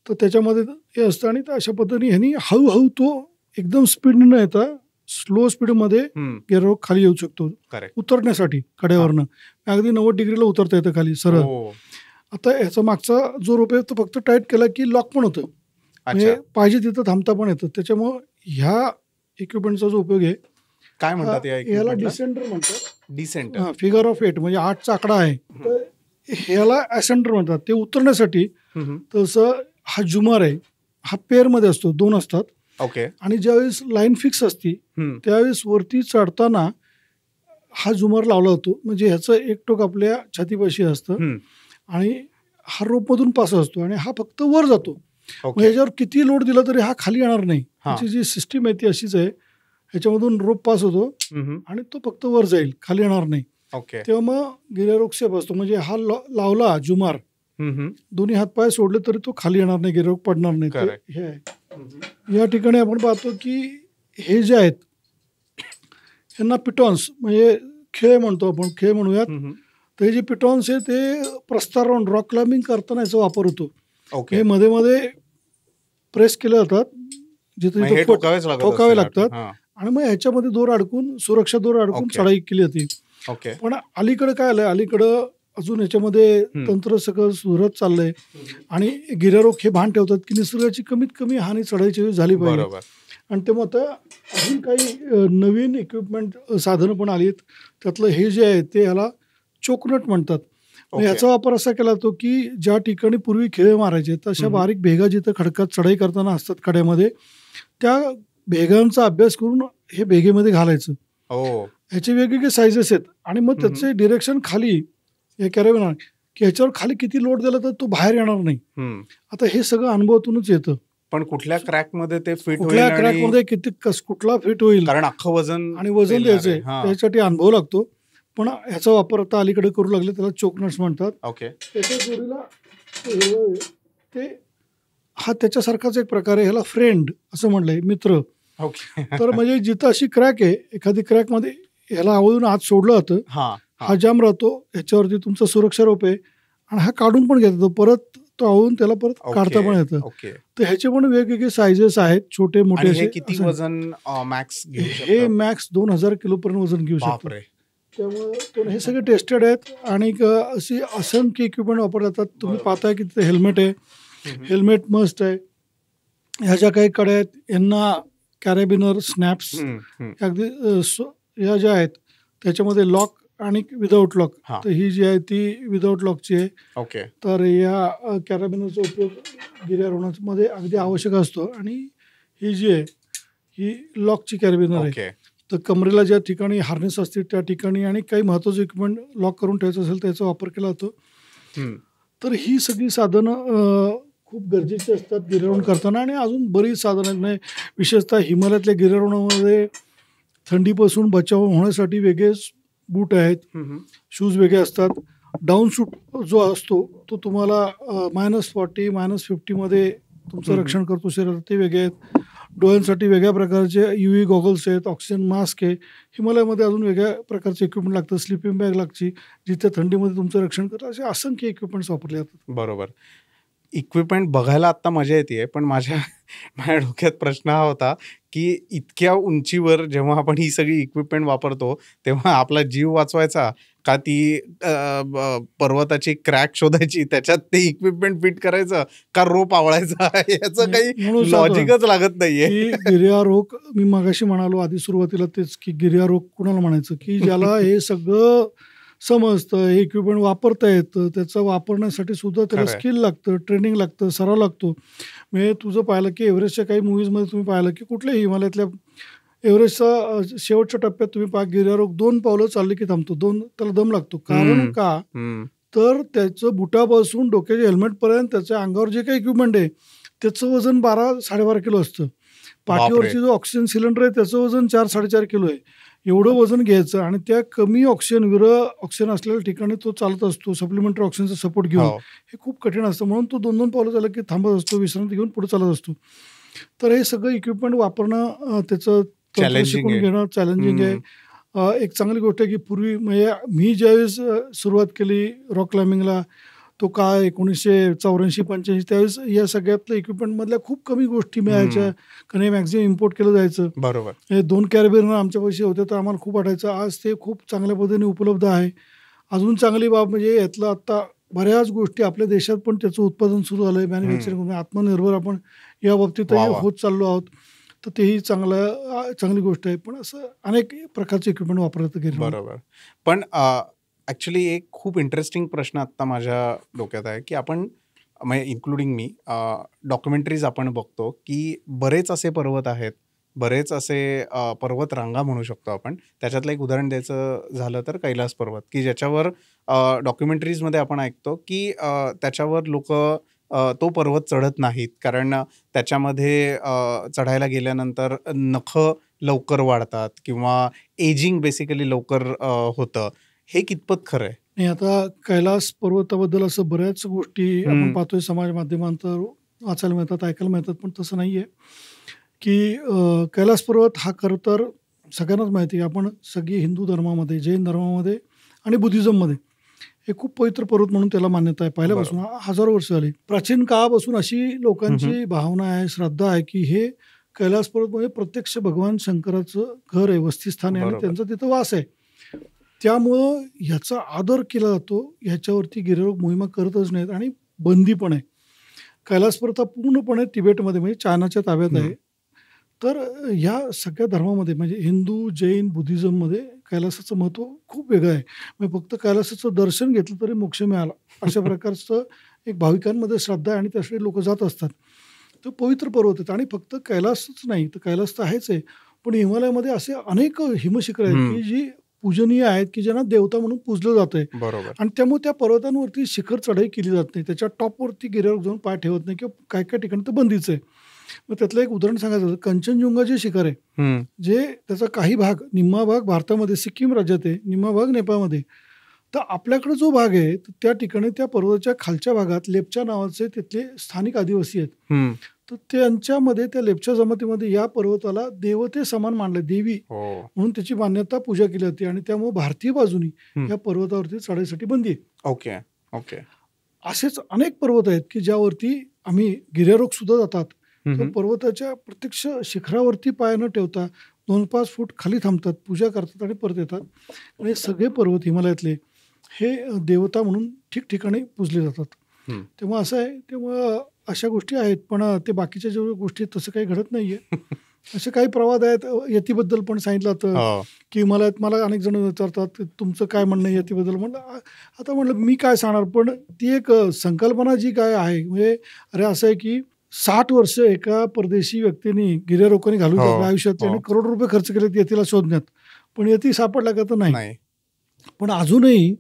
तर त्याच्यामध्ये हे असतं आणि अशा पद्धतीने ह्यांनी हळूहळू तो एकदम स्पीड न येता स्लो स्पीडमध्ये गिर्यारोहक खाली येऊ शकतो उतरण्यासाठी कड्यावरनं. अगदी 90 डिग्रीला उतरता येतं खाली सरळ. आता ह्याचा मागचा जो रोप आहे तो फक्त टाईट केला की लॉक पण होतं, म्हणजे पाहिजे तिथं थांबता पण येतं. त्याच्यामुळं ह्या इक्विपमेंटचा जो उपयोग आहे काय म्हणतात याला डिसेंडर म्हणतात. डिसेंडर फिगर ऑफ 8 म्हणजे 8चा आकडा आहे. तर ह्याला ॲसेंडर म्हणतात. ते उतरण्यासाठी तसं हा जुमार आहे, हा पेअरमध्ये असतो, 2 असतात. ओके. आणि ज्यावेळेस लाईन फिक्स असती त्यावेळेस वरती चढताना हा जुमार लावला होतो, म्हणजे ह्याचं एक टोक आपल्या छातीपाशी असतं आणि हा रोपमधून पास असतो आणि हा फक्त वर जातो. म्हणजे ह्याच्यावर किती लोड दिला तरी हा खाली येणार नाही. त्याची जी सिस्टीम आहे ती अशीच आहे, ह्याच्यामधून रोप पास होतो आणि तो फक्त वर जाईल, खाली येणार नाही. तेव्हा मग गिर्यारोहक सेफ असतो. म्हणजे हा लावला जुमार, दोन्ही हातपाय सोडले तरी तो खाली येणार नाही, गिर्यारोहक पडणार नाही. हे आहे. या ठिकाणी आपण पाहतो की हे जे आहेत ह्यांना पिटॉन्स म्हणजे खेळ म्हणतो आपण, खेळ म्हणूयात. तर हे जे पिटॉन्स आहे ते प्रस्तारोहण रॉक क्लाइम्बिंग करताना याचा वापर होतो. हे मध्ये मध्ये प्रेस केले जातात, जिथे ठोकावे लागतात आणि मग ह्याच्यामध्ये दोर अडकून, सुरक्षा दोर अडकून चढाई केली जाते. पण अलीकडे काय आलंय, अलीकडं अजून याच्यामध्ये तंत्र सगळं सुधारत चाललंय आणि गिर्यारोहक हे भान ठेवतात की निसर्गाची कमीत कमी हानी चढाईची वेळी झाली पाहिजे. आणि तेव्हा आता अजून काही नवीन इक्विपमेंट साधनं पण आली आहेत. त्यातलं हे जे आहे ते ह्याला चोकनट म्हणतात. ह्याचा वापर असा केला जातो की ज्या ठिकाणी पूर्वी खिळे मारायचे तशा बारीक भेगा जिथं खडकात चढाई करताना असतात कड्यामध्ये, त्या भेगांचा अभ्यास करून हे भेगेमध्ये घालायचं. ह्याचे वेगवेगळे साईजेस आहेत आणि मग त्याचे डिरेक्शन खाली हे कॅरेबिनर की ह्याच्यावर खाली किती लोड दिला तर तो बाहेर येणार नाही. आता हे सगळं अनुभवातूनच येतं. पण कुठल्या क्रॅकमध्ये ते फिट होईल, कुठल्या क्रॅकमध्ये किती कुठला फिट होईल, कारण अख्खं वजन आणि वजन द्यायचंय त्याच्यासाठी अनुभव लागतो. पण ह्याचा वापर आता अलीकडे करू लागले, त्याला चोकनट्स म्हणतात. त्याच्या जोडीला ते हा त्याच्यासारखाच एक प्रकार आहे, ह्याला फ्रेंड असं म्हणलंय, मित्र. तर म्हणजे जिथं अशी क्रॅक आहे, एखादी क्रॅकमध्ये ह्याला आवळून आत सोडलं जातं, हा जाम राहतो, ह्याच्यावरती तुमचा सुरक्षा रोप आहे आणि हा काढून पण घेतो, परत तो आवळून त्याला परत काढता पण येतं. तर ह्याचे पण वेगवेगळे साईजेस आहेत, छोटे मोठे. किती वजन मॅक्स? हे मॅक्स 2000 किलो पर्यंत वजन घेऊ शकतो. त्यामुळे हे सगळे टेस्टेड आहेत आणि अशी असंख्य इक्विपमेंट वापरले जातात. तुम्ही पाहताय की तिथे हेल्मेट आहे, हेल्मेट मस्ट आहे. ह्या ज्या काही कड्या आहेत यांना कॅरेबिनर, स्नॅप्स, अगदी ह्या ज्या आहेत त्याच्यामध्ये लॉक आणि विदाऊट लॉक. तर ही जी आहे ती विदाऊट लॉकची आहे. तर या कॅरेबिनरचा उपयोग गिर्यारोहणामध्ये अगदी आवश्यक असतो. आणि ही जी आहे ही लॉकची कॅरेबिनर आहे. तर कमरेला ज्या ठिकाणी हार्नेस असते त्या ठिकाणी आणि काही महत्त्वाचं इक्विपमेंट लॉक करून ठेवायचं असेल तर याचा वापर केला जातो. तर ही सगळी साधनं खूप गरजेची असतात गिर्यारोहण करताना. आणि अजून बरीच साधनं आहेत, म्हणजे विशेषतः हिमालयातल्या गिर्यारोहणामध्ये थंडीपासून बचाव होण्यासाठी वेगळे बूट आहेत, शूज वेगळे असतात. डाऊन सूट जो असतो तो तुम्हाला -40 -50 तुमचं रक्षण करतो शरीरात, ते वेगळे आहेत. डोळ्यांसाठी वेगळ्या प्रकारचे UV गॉगल्स आहेत, ऑक्सिजन मास्क आहे. हिमालयामध्ये अजून वेगळ्या प्रकारचे इक्विपमेंट लागतं, स्लिपिंग बॅग लागची जिथे थंडीमध्ये तुमचं रक्षण करतं. असे असंख्य इक्विपमेंट्स वापरले जातात. बरोबर. इक्विपमेंट बघायला आत्ता मजा येते, पण माझ्या डोक्यात प्रश्न हा होता की इतक्या उंचीवर जेव्हा आपण ही सगळी इक्विपमेंट वापरतो तेव्हा आपला जीव वाचवायचा का ती पर्वताची क्रॅक शोधायची, त्याच्यात ते इक्विपमेंट फिट करायचं का रोप आवळायचा, याचं काही लॉजिकच लागत नाहीये. गिर्यारोहक मी मगाशी म्हणालो आधी सुरुवातीला तेच की गिर्यारोहक कुणाला म्हणायचं की ज्याला हे सगळं समजतं, हे इक्विपमेंट वापरता येतं, त्याचं वापरण्यासाठी सुद्धा त्याला स्किल लागतं, ट्रेनिंग लागतं, सराव लागतो. म्हणजे तुझं पाहिलं की एव्हरेस्टच्या काही मूव्हीजमध्ये तुम्ही पाहिलं की कुठल्याही हिमालयातल्या एव्हरेस्टचा शेवटच्या टप्प्यात तुम्ही पहा गिर्यारोहक 2 पावलं चालले की थांबतो, त्याला दम लागतो. कारण का तर त्याचं बुटापासून डोक्याच्या हेल्मेटपर्यंत त्याच्या अंगावर जे काही इक्विपमेंट आहे त्याचं वजन 12-12.5 किलो असतं. पाठीवरची जो ऑक्सिजन सिलेंडर आहे त्याचं वजन 4-4.5 किलो आहे. एवढं वजन घ्यायचं आणि त्या कमी ऑक्सिजन असलेल्या ठिकाणी तो चालत असतो, सप्लिमेंटरी ऑक्सिजनचा सपोर्ट घेऊन. हे खूप कठीण असतं, म्हणून तो 2-2 पावलं झालं की थांबत असतो, विश्रांती घेऊन पुढे चालत असतो. तर हे सगळं इक्विपमेंट वापरणं त्याचं शिकून घेणं चॅलेंजिंग आहे. एक चांगली गोष्ट आहे की पूर्वी म्हणजे मी ज्यावेळेस सुरुवात केली रॉक क्लाइम्बिंगला, तो काय 1984-85 त्यावेळेस या सगळ्यातल्या इक्विपमेंटमधल्या खूप कमी गोष्टी मिळायच्या, कारण हे मॅक्झिमम इम्पोर्ट केलं जायचं. बरोबर. हे 2 कॅरिबियरनं आमच्या पैसे होते तर आम्हाला खूप वाटायचं. आज ते खूप चांगल्या पद्धतीने उपलब्ध आहे. अजून चांगली बाब म्हणजे यातलं आत्ता बऱ्याच गोष्टी आपल्या देशात पण त्याचं उत्पादन सुरू झालं आहे, मॅन्युफॅक्चरिंग आत्मनिर्भर आपण या बाबतीतही वा वा. होत चाललो आहोत. तर तेही चांगली गोष्ट आहे. पण असं अनेक प्रकारचे इक्विपमेंट वापरत गेले. बरोबर. पण ॲक्च्युली एक खूप इंटरेस्टिंग प्रश्न आत्ता माझ्या डोक्यात आहे, की आपण म्हणजे इन्क्लुडिंग मी डॉक्युमेंटरीज आपण बघतो, की बरेच असे पर्वत आहेत, बरेच असे पर्वत रांगा म्हणू शकतो आपण. त्याच्यातलं एक उदाहरण द्यायचं झालं तर कैलास पर्वत, की ज्याच्यावर डॉक्युमेंटरीजमध्ये आपण ऐकतो, की त्याच्यावर लोकं तो पर्वत चढत नाहीत, कारण त्याच्यामध्ये चढायला गेल्यानंतर नखं लवकर वाढतात किंवा एजिंग बेसिकली लवकर होतं. हे कितपत खरं आहे? आणि आता कैलास पर्वताबद्दल असं बऱ्याच गोष्टी आपण पाहतोय समाज माध्यमांतर वाचायला मिळतात, ऐकायला मिळतात, पण तसं नाही आहे की कैलास पर्वत हा खरं तर सगळ्यांनाच माहिती आहे. आपण सगळी हिंदू धर्मामध्ये, जैन धर्मामध्ये आणि बुद्धिझममध्ये हे खूप पवित्र पर्वत म्हणून त्याला मान्यता आहे पहिल्यापासून. हजारो वर्ष झाली. प्राचीन काळापासून अशी लोकांची भावना आहे, श्रद्धा आहे की हे कैलास पर्वत म्हणजे प्रत्यक्ष भगवान शंकराचं घर आहे, वस्तीस्थान आहे आणि बरोबर. त्यांचा तिथं वास आहे. त्यामुळं ह्याचा आदर केला जातो. ह्याच्यावरती गिर्यारोहक मोहिमा करतच नाहीत आणि बंदी पण आहे. कैलास पर्वत हा पूर्णपणे तिबेटमध्ये म्हणजे चायनाच्या ताब्यात आहे. तर ह्या सगळ्या धर्मामध्ये म्हणजे हिंदू, जैन, बुद्धिझममध्ये कैलासाचं महत्त्व खूप वेगळं आहे. म्हणजे फक्त कैलासाचं दर्शन घेतलं तरी मोक्ष मिळाला, अशा प्रकारचं एक भाविकांमध्ये श्रद्धा आहे आणि त्यासाठी लोकं जात असतात. तो पवित्र पर्वत आहे आणि फक्त कैलासच नाही, तर कैलास तर आहेच आहे. पण हिमालयामध्ये असे अनेक हिमशिखरं आहेत की जी पूजनीय आहेत, की ज्यांना देवता म्हणून पूजलं जातंय बरोबर. आणि त्यामुळे त्या पर्वतांवरती शिखर चढाई केली जात नाही. त्याच्या टॉपवरती गिर्यारोहक जाऊन पाय ठेवत नाही किंवा काही ठिकाणी तर बंदीचं आहे. मग त्यातलं एक उदाहरण सांगायचं झालं, कंचनजुंगा जे शिखर आहे, जे त्याचा काही भाग, निम्मा भाग भारतामध्ये सिक्कीम राज्यात आहे, निम्मा भाग नेपाळमध्ये. तर आपल्याकडे जो भाग आहे, तर त्या ठिकाणी त्या पर्वताच्या खालच्या भागात लेप्चा नावाचे तिथले स्थानिक आदिवासी आहेत. तर त्यांच्यामध्ये त्या लेप्चा जमातीमध्ये या पर्वताला देवते समान मानले, देवी म्हणून त्याची मान्यता, पूजा केली जाते आणि त्यामुळे भारतीय बाजूनी या पर्वतावरती चढाईसाठी बंदी आहे. Okay, okay. असेच अनेक पर्वत आहेत की ज्यावरती आम्ही गिर्यारोहक सुद्धा जातात. तर पर्वताच्या प्रत्यक्ष शिखरावरती पाय न ठेवता 2-5 फूट खाली थांबतात, पूजा करतात आणि परत येतात. आणि हे सगळे पर्वत हिमालयातले हे देवता म्हणून ठिकठिकाणी पूजले जातात. तेव्हा असं आहे, तेव्हा अशा गोष्टी आहेत. पण ते बाकीच्या ज्या गोष्टी तसं काही घडत नाहीये. असे काही प्रवाद आहेत. यतीबद्दल पण सांगितलं जातं की हिमालयात मला अनेक जण विचारतात तुमचं काय म्हणणं आहे यतीबद्दल. म्हणलं आता म्हटलं मी काय सांगणार, पण ती एक संकल्पना जी काय आहे म्हणजे अरे असं आहे की 60 वर्ष एका परदेशी व्यक्तीने गिर्यारोहकाने घालून आपल्या आयुष्यात त्याने करोड रुपये खर्च केलेत यतीला शोधण्यात, पण यती सापडला का तर नाही. पण अजूनही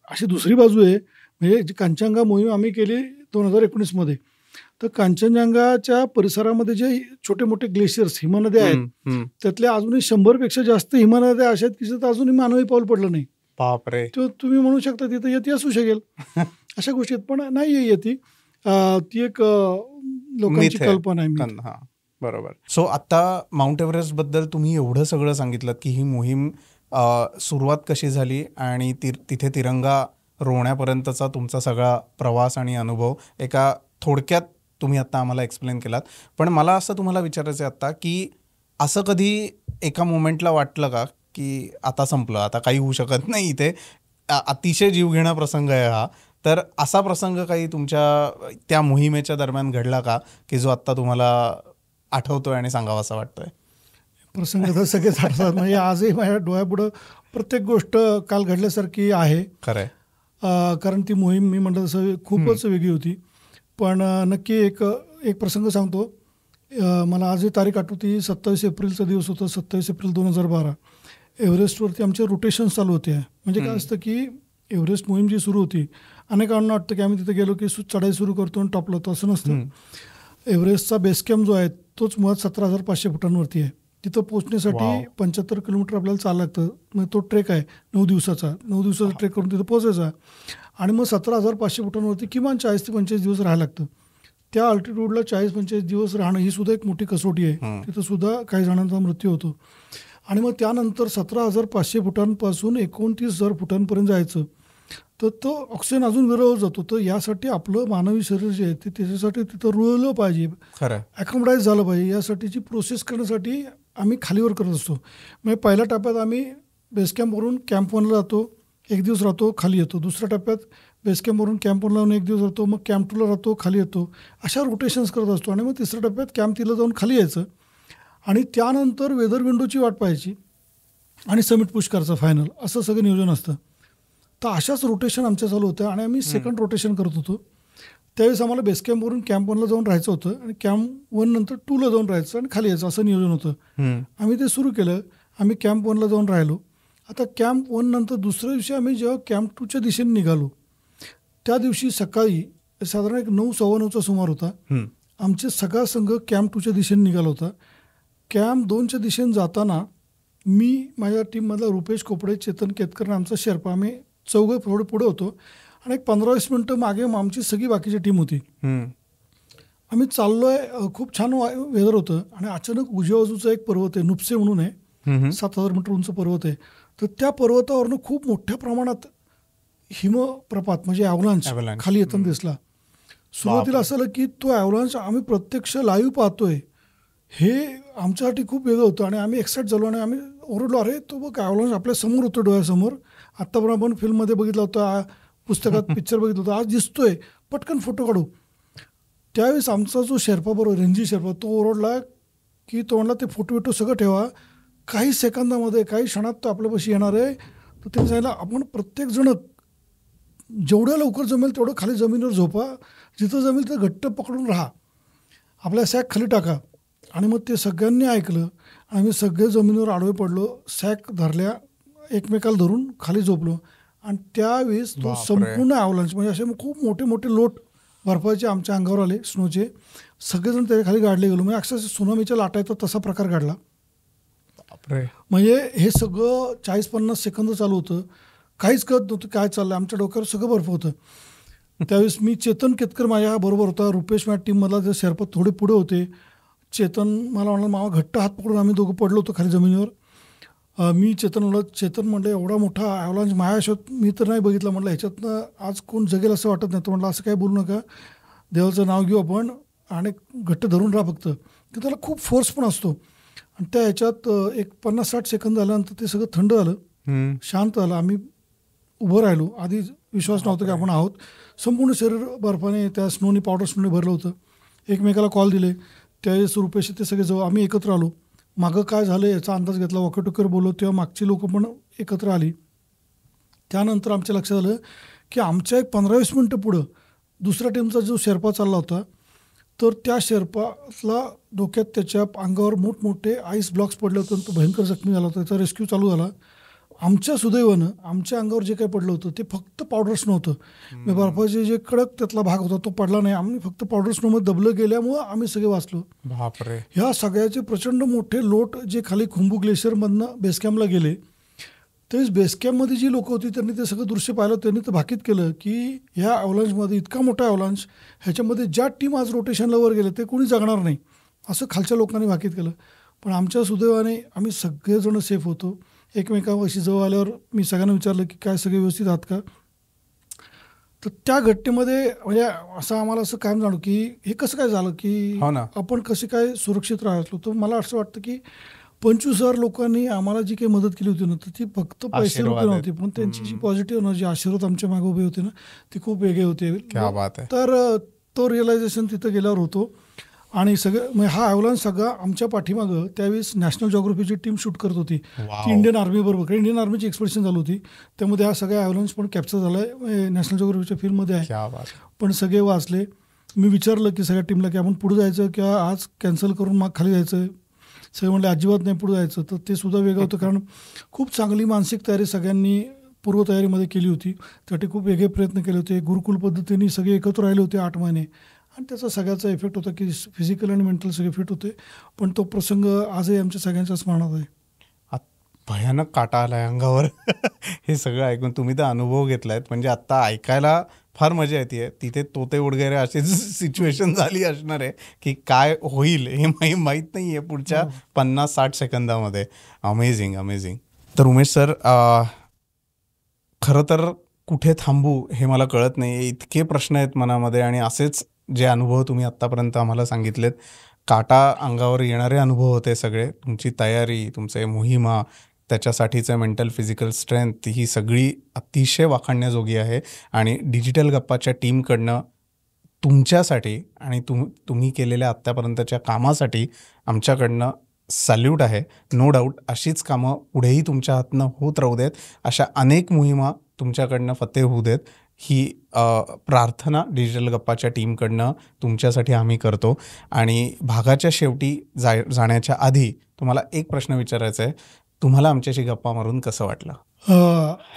अशी दुसरी बाजू आहे. म्हणजे जी कांचनजंगा मोहीम आम्ही केली 2019मध्ये, तर कांचनजंगाच्या परिसरामध्ये जे छोटे मोठे ग्लेशियर्स, हिमनद्या आहेत, त्यातल्या अजूनही 100पेक्षा जास्त हिमनद्या अशा आहेत की जिथं अजूनही मानवी पाऊल पडलं नाही. बापरे. तो तुम्ही म्हणू शकता तिथं यती असू शकेल. अशा गोष्टी आहेत, पण नाही आहे यती. ती एक लोकांची कल्पना आहे. बरोबर. सो आता माउंट एव्हरेस्ट बद्दल तुम्ही एवढं सगळं सांगितलं की ही मोहीम सुरुवात कशी झाली आणि तिथे तिरंगा रोवण्यापर्यंतचा तुमचा सगळा प्रवास आणि अनुभव एका थोडक्यात तुम्ही आता आम्हाला एक्सप्लेन केलात. पण मला असं तुम्हाला विचारायचं आहे आत्ता की असं कधी एका मोमेंटला वाटलं का की आता संपलं, आता काही होऊ शकत नाही, इथे अतिशय जीवघेणा प्रसंग आहे हा, तर असा प्रसंग काही तुमच्या त्या मोहिमेच्या दरम्यान घडला का की जो आत्ता तुम्हाला आठवतोय आणि सांगावासा वाटतोय? प्रसंग तर सगळेच आठवतात. म्हणजे आजही माझ्या डोळ्यापुढं प्रत्येक गोष्ट काल घडल्यासारखी आहे. खरंय. कारण ती मोहीम मी म्हटलं तसं खूपच वेगळी होती. पण नक्की एक प्रसंग सांगतो. मला आजही तारीख आठवती. 27 एप्रिलचा दिवस होता. 27 एप्रिल 2012. एव्हरेस्टवरती आमचे रोटेशन्स चालू होते. म्हणजे काय असतं की एव्हरेस्ट मोहीम जी सुरू होती, अनेकांना वाटतं की आम्ही तिथे गेलो की चढाई सुरू करतो आणि टॉपला, तर असं नसतं. एव्हरेस्टचा बेस कॅम्प जो आहे तोच मुळात 17,500 फुटांवरती आहे. तिथं पोहोचण्यासाठी 75 किलोमीटर आपल्याला चालायला लागतं. मग तो ट्रेक आहे 9 दिवसाचा ट्रेक करून तिथं पोहोचायचा आणि मग 17,500 फुटांवरती किमान 40 ते 45 दिवस राहायला लागतं. त्या अल्टिट्यूडला 40-45 दिवस राहणं ही सुद्धा एक मोठी कसोटी आहे. तिथं सुद्धा काही जणांचा मृत्यू होतो. आणि मग त्यानंतर 17,500 फुटांपासून 29,000 फुटांपर्यंत जायचं. तर तो ऑक्सिजन अजून विरळत जातो. तर यासाठी आपलं मानवी शरीर जे आहे ते त्याच्यासाठी तिथं रुळलं पाहिजे, खरं ॲकोमोडाईज झालं पाहिजे. यासाठीची प्रोसेस करण्यासाठी आम्ही खालीवर करत असतो. म्हणजे पहिल्या टप्प्यात आम्ही बेस कॅम्पवरून कॅम्प 1ला जातो, 1 दिवस राहतो, खाली येतो. दुसऱ्या टप्प्यात बेस कॅम्पवरून कॅम्प 1ला जाऊन 1 दिवस राहतो, मग कॅम्प 2ला राहतो, खाली येतो. अशा रोटेशन्स करत असतो. आणि मग तिसऱ्या टप्प्यात कॅम्प 3ला जाऊन खाली यायचं आणि त्यानंतर वेदर विंडोची वाट पाहायची आणि समिट पुश करायचं फायनल. असं सगळं नियोजन असतं. तर अशाच रोटेशन आमच्या चालू होतं आणि आम्ही सेकंड रोटेशन करत होतो. त्यावेळेस आम्हाला बेस कॅम्पवरून कॅम्प 1ला जाऊन राहायचं होतं आणि कॅम्प 1 नंतर 2ला जाऊन राहायचं आणि खाली यायचं, असं नियोजन होतं. आम्ही ते सुरू केलं. आम्ही कॅम्प 1ला जाऊन राहिलो. आता कॅम्प 1 नंतर दुसऱ्या दिवशी आम्ही जेव्हा कॅम्प 2च्या दिशेने निघालो, त्या दिवशी सकाळी साधारण एक 9-9:15चा सुमार होता. आमचे सगळा संघ कॅम्प 2च्या दिशेने निघाला होता. कॅम्प 2च्या दिशेने जाताना मी, माझ्या टीममधला रुपेश खोपडे, चेतन केतकर आणि आमचा शेर्पा, आम्ही चौघं थोडं पुढे होतो आणि एक 15-20 मिनटं मागे आमची सगळी बाकीची टीम होती. आम्ही चाललो आहे, खूप छान वेदर होतं आणि अचानक उजव्या बाजूचा एक पर्वत आहे, नुपसे म्हणून आहे, 7,000 मीटर उंच पर्वत आहे. तर त्या पर्वतावरनं खूप मोठ्या प्रमाणात हिमप्रपात म्हणजे ॲव्हलांच खाली येताना दिसला. सुरुवातीला असं झालं की तो ॲव्हलांच आम्ही प्रत्यक्ष लाईव्ह पाहतोय, हे आमच्यासाठी खूप वेगळं होतं आणि आम्ही एक्साइट झालो आणि आम्ही ओरडलो, अरे तो बघ ॲव्हलांच आपल्या समोर होतो, डोळ्यासमोर. आत्तापर्यंत आपण फिल्ममध्ये बघितला होता, पुस्तकात पिक्चर बघितलं होतं, आज दिसतोय, पटकन फोटो काढू. त्यावेळेस आमचा जो शेर्पा बरोबर रणजी शेर्पा, तो ओरडला की तो म्हणला ते फोटो सगळं ठेवा, काही सेकंदामध्ये काही क्षणात तो आपल्यापाशी येणार आहे. तर त्यांनी सांगितलं आपण प्रत्येकजण जेवढ्या लवकर जमेल तेवढं खाली जमिनीवर झोपा, जिथं जमेल तिथं घट्ट पकडून राहा, आपल्या सॅक खाली टाका. आणि मग ते सगळ्यांनी ऐकलं. आम्ही सगळे जमिनीवर आडवे पडलो, सॅक धरल्या, एकमेकाला धरून खाली झोपलो. आणि त्यावेळेस तो संपूर्ण ॲव्हलांच म्हणजे असे खूप मोठे मोठे लोट बर्फाचे आमच्या अंगावर आले, स्नोचे. सगळेजण त्याच्या खाली गाडले गेलो. म्हणजे अक्षरशः सुनामीच्या लाटा येतात तसा प्रकार घडला. म्हणजे हे सगळं 40-50 सेकंद चालू होतं. काहीच कळत नव्हतं काय चाललं, आमच्या डोक्यावर सगळं बर्फ होतं. त्यावेळेस मी, चेतन केतकर माझ्या बरोबर होता, रुपेश माझ्या टीममधला, जे शेर्पा थोडे पुढे होते. चेतन मला म्हणलं, मामा घट्ट हात पकडून आम्ही दोघं पडलो होतो खाली जमिनीवर. मी चेतन म्हणलं एवढा मोठा ॲव्हलांच माझ्या आयुष्यात मी तर नाही बघितला. म्हटलं ह्याच्यातनं आज कोण जगेल असं वाटत नाही. तर म्हटलं असं काही बोलू नका, देवाचं नाव घेऊ आपण आणि घट्ट धरून राहा फक्त. तर त्याला खूप फोर्स पण असतो. आणि त्या ह्याच्यात एक 50-60 सेकंद झाल्यानंतर ते सगळं थंड झालं, शांत झालं. आम्ही उभं राहिलो. आधी विश्वास नव्हता की आपण आहोत. संपूर्ण शरीर बर्फाने, त्या स्नोनी, पावडर स्नोने भरलं होतं. एकमेकाला कॉल दिले. त्यावेळेस रुपेश ते सगळे जवळ आम्ही एकत्र आलो. मागं काय झालं याचा अंदाज घेतला, वॉकेटोकर बोललो, तेव्हा मागची लोकं पण एकत्र आली. त्यानंतर आमच्या लक्षात आलं की आमच्या एक 15-20 मिनटं पुढं दुसऱ्या टीमचा जो शेर्पा चालला होता, तर त्या शेर्पाला डोक्यात त्याच्या अंगावर मोठमोठे आईस ब्लॉक्स पडले होते, तो भयंकर जखमी झाला होता. त्याचा रेस्क्यू चालू झाला. आमच्या सुदैवानं आमच्या अंगावर जे काही पडलं होतं ते फक्त पावडर स्नो होतं. म्हणजे बर्फाचे जे कडक त्यातला भाग होता तो पडला नाही. आम्ही फक्त पावडर स्नोमध्ये दबलं गेल्यामुळं आम्ही सगळे वाचलो. बापरे. ह्या सगळ्याचे प्रचंड मोठे लोट जे खाली खुंबू ग्लेशियरमधनं बेसकॅम्पला गेले, तेच बेसकॅम्पमध्ये जी लोकं होती त्यांनी ते सगळं दृश्य पाहिलं. त्यांनी तर भाकीत केलं की ह्या ॲव्हलांचमध्ये, इतका मोठा ॲव्हलांच, ह्याच्यामध्ये ज्या टीम आज रोटेशनला वर गेले ते कोणी जगणार नाही, असं खालच्या लोकांनी भाकीत केलं. पण आमच्या सुदैवाने आम्ही सगळेजण सेफ होतो. एकमेकांशी जवळ आल्यावर मी सगळ्यांना विचारलं की काय सगळे व्यवस्थित आहात का. तर त्या घटनेमध्ये म्हणजे असं आम्हाला असं कायम जाणवं की हे कसं काय झालं की आपण कसे काय सुरक्षित राहिलो. तर मला असं वाटतं की 25,000 लोकांनी आम्हाला जी काही मदत केली होती ना, तर ती फक्त पैसे रुपये नव्हती, पण त्यांची जी पॉझिटिव्ह एनर्जी, आशीर्वाद आमच्या मागे उभे होते ना, ते खूप वेगळे होते. तर तो रिअलायझेशन तिथं गेल्यावर होतो. आणि सगळं म्हणजे हा ॲव्हलांच सगळा आमच्या पाठीमागं त्यावेळेस नॅशनल जॉग्राफीची टीम शूट करत होती, ती इंडियन आर्मीबरोबर. कारण इंडियन आर्मीची एक्सपेडिशन चालू होती, त्यामध्ये हा सगळा ॲव्हलांच पण कॅप्चर झाला आहे, नॅशनल जॉग्राफीच्या फिल्ममध्ये आहे. पण सगळे वाचले. मी विचारलं की सगळ्या टीमला की आपण पुढे जायचं किंवा आज कॅन्सल करून मग खाली जायचं. सगळे म्हणले अजिबात नाही पुढे जायचं. तर ते सुद्धा वेगळं होतं, कारण खूप चांगली मानसिक तयारी सगळ्यांनी पूर्वतयारीमध्ये केली होती. त्यासाठी खूप वेगळे प्रयत्न केले होते. गुरुकुल पद्धतीने सगळे एकत्र राहिले होते 8 महिने, आणि त्याचा सगळ्याचा इफेक्ट होता की फिजिकल आणि मेंटल सगळे फिट होते. पण तो प्रसंग आजही आमच्या सगळ्यांच्या स्मरणात आहे. भयानक काटा आला आहे अंगावर हे सगळं ऐकून. तुम्ही तर अनुभव घेतला आहेत, म्हणजे आत्ता ऐकायला फार मजा येते. तिथे तोते वगैरे अशीच सिच्युएशन झाली असणार आहे की काय होईल हे माहीत नाही आहे पुढच्या 50-60 सेकंदामध्ये. Amazing amazing. तर उमेश सर, खरं तर कुठे थांबू हे मला कळत नाही. इतके प्रश्न आहेत मनामध्ये आणि असेच जे अनुभव तुम्ही आत्तापर्यंत आम्हाला सांगितलेत, काटा अंगावर येणारे अनुभव होते सगळे. तुमची तयारी, तुमचे मोहिमा, त्याच्यासाठीचं मेंटल फिजिकल स्ट्रेंथ ही सगळी अतिशय वाखाणण्याजोगी आहे. आणि डिजिटल गप्पाच्या टीमकडनं तुमच्यासाठी आणि तुम्ही केलेल्या आत्तापर्यंतच्या कामासाठी आमच्याकडनं सॅल्यूट आहे. नो डाऊट अशीच कामं पुढेही तुमच्या हातनं होत राहू देत. अशा अनेक मोहिमा तुमच्याकडनं फतेह होऊ देत ही प्रार्थना डिजिटल गप्पाच्या टीमकडनं तुमच्यासाठी आम्ही करतो. आणि भागाच्या शेवटी जाण्याच्या आधी तुम्हाला एक प्रश्न विचारायचा आहे. तुम्हाला आमच्याशी गप्पा मारून कसं वाटलं?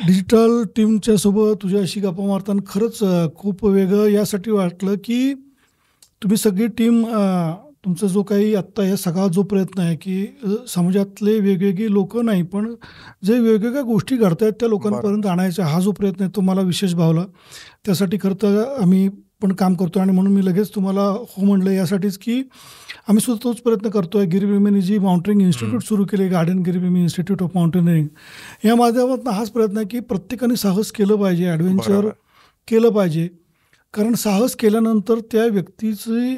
डिजिटल टीमच्या सोबत तुझ्याशी गप्पा मारताना खरंच खूप वेगळं यासाठी वाटलं की तुम्ही सगळी टीम, तुमचा जो काही आत्ता या सगळा जो प्रयत्न आहे की समाजातले वेगवेगळी लोक नाही पण जे वेगवेगळ्या गोष्टी घडत आहेत त्या लोकांपर्यंत आणायचा हा जो प्रयत्न आहे तो मला विशेष भावला. त्यासाठी खरं तर आम्ही पण काम करतो आणि म्हणून मी लगेच तुम्हाला हो म्हणलं यासाठीच की आम्ही सुद्धा तोच प्रयत्न करतो आहे. गिरीप्रेमींनी जी माउंटेनिंग इन्स्टिट्यूट सुरू केले, garden Giripremi institute of mountaineering, या माध्यमातून हाच प्रयत्न आहे की प्रत्येकाने साहस केलं पाहिजे, ॲडव्हेंचर केलं पाहिजे. कारण साहस केल्यानंतर त्या व्यक्तीची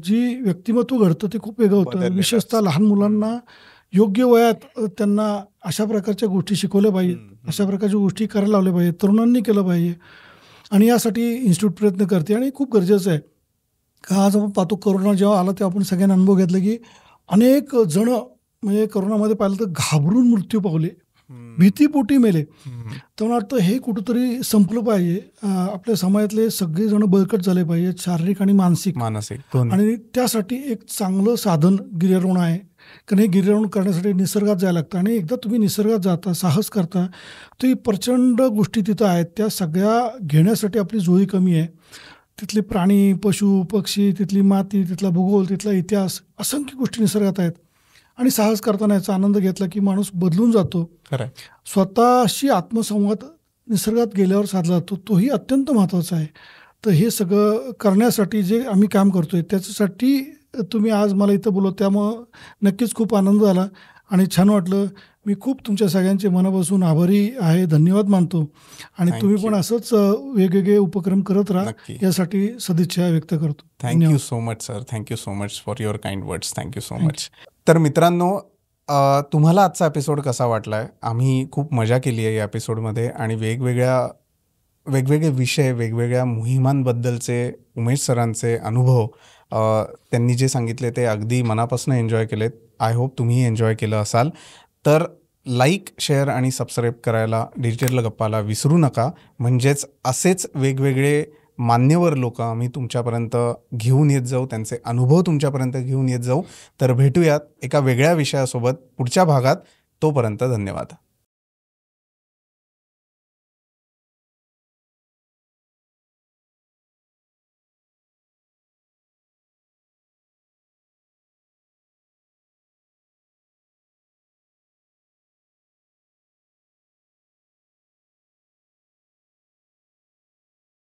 जी व्यक्तिमत्व घडतं ते खूप वेगळं होतं. विशेषतः लहान मुलांना योग्य वयात त्यांना अशा प्रकारच्या गोष्टी शिकवल्या पाहिजेत, अशा प्रकारच्या गोष्टी करायला लावल्या पाहिजेत, तरुणांनी केलं पाहिजे. आणि यासाठी इन्स्टिट्यूट प्रयत्न करते आणि खूप गरजेचं आहे. का आज आपण पाहतो करोना जेव्हा आला तेव्हा आपण सगळ्यांनी अनुभव घेतला की अनेक जण म्हणजे करोनामध्ये पाहिलं तर घाबरून मृत्यू पावले, भीतीपोटी मेले. तर मला वाटतं हे कुठंतरी संपलं पाहिजे. आपल्या समाजातले सगळेजण बळकट झाले पाहिजेत, शारीरिक आणि मानसिक. आणि त्यासाठी एक चांगलं साधन गिर्यारोहण आहे. कारण हे गिर्यारोहण करण्यासाठी निसर्गात जायला लागतं आणि एकदा तुम्ही निसर्गात जाता, साहस करता, तर ही प्रचंड गोष्टी तिथं आहेत. त्या सगळ्या घेण्यासाठी आपली जोडी कमी आहे. तिथले प्राणी, पशु, पक्षी, तिथली माती, तिथला भूगोल, तिथला इतिहास, असंख्य गोष्टी निसर्गात आहेत. आणि साहस करताना याचा आनंद घेतला की माणूस बदलून जातो. स्वतःशी आत्मसंवाद निसर्गात गेल्यावर साधला जातो, तोही अत्यंत महत्त्वाचा आहे. तर हे सगळं करण्यासाठी जे आम्ही काम करतोय त्याच्यासाठी तुम्ही आज मला इथं बोलवलं, त्यामुळं नक्कीच खूप आनंद झाला आणि छान वाटलं. मी खूप तुमच्या सगळ्यांचे मनापासून आभारी आहे, धन्यवाद मानतो. आणि तुम्ही पण असंच वेगवेगळे उपक्रम करत राहा यासाठी सदिच्छा व्यक्त करतो. Thank you so much sir. Thank you so much for your kind words. Thank you so much. तर मित्रांनो, तुम्हाला आजचा एपिसोड कसा वाटला आहे? आम्ही खूप मजा केली आहे या एपिसोडमध्ये आणि वेगवेगळे विषय, वेगवेगळ्या मोहिमांबद्दलचे उमेश सरांचे अनुभव त्यांनी जे सांगितले ते अगदी मनापासून एन्जॉय केलेत. आय होप तुम्हीही एन्जॉय केलं असाल. तर लाईक, शेअर आणि सबस्क्राईब करायला डिजिटल गप्पाला विसरू नका. म्हणजेच असेच वेगवेगळे मान्यवर लोक आम्ही तुमच्यापर्यंत घेऊन येत जाऊ, त्यांचे अनुभव तुमच्यापर्यंत घेऊन येत जाऊ. तर भेटूयात एका वेगळ्या विषयासोबत पुढच्या भागात. तोपर्यंत धन्यवाद.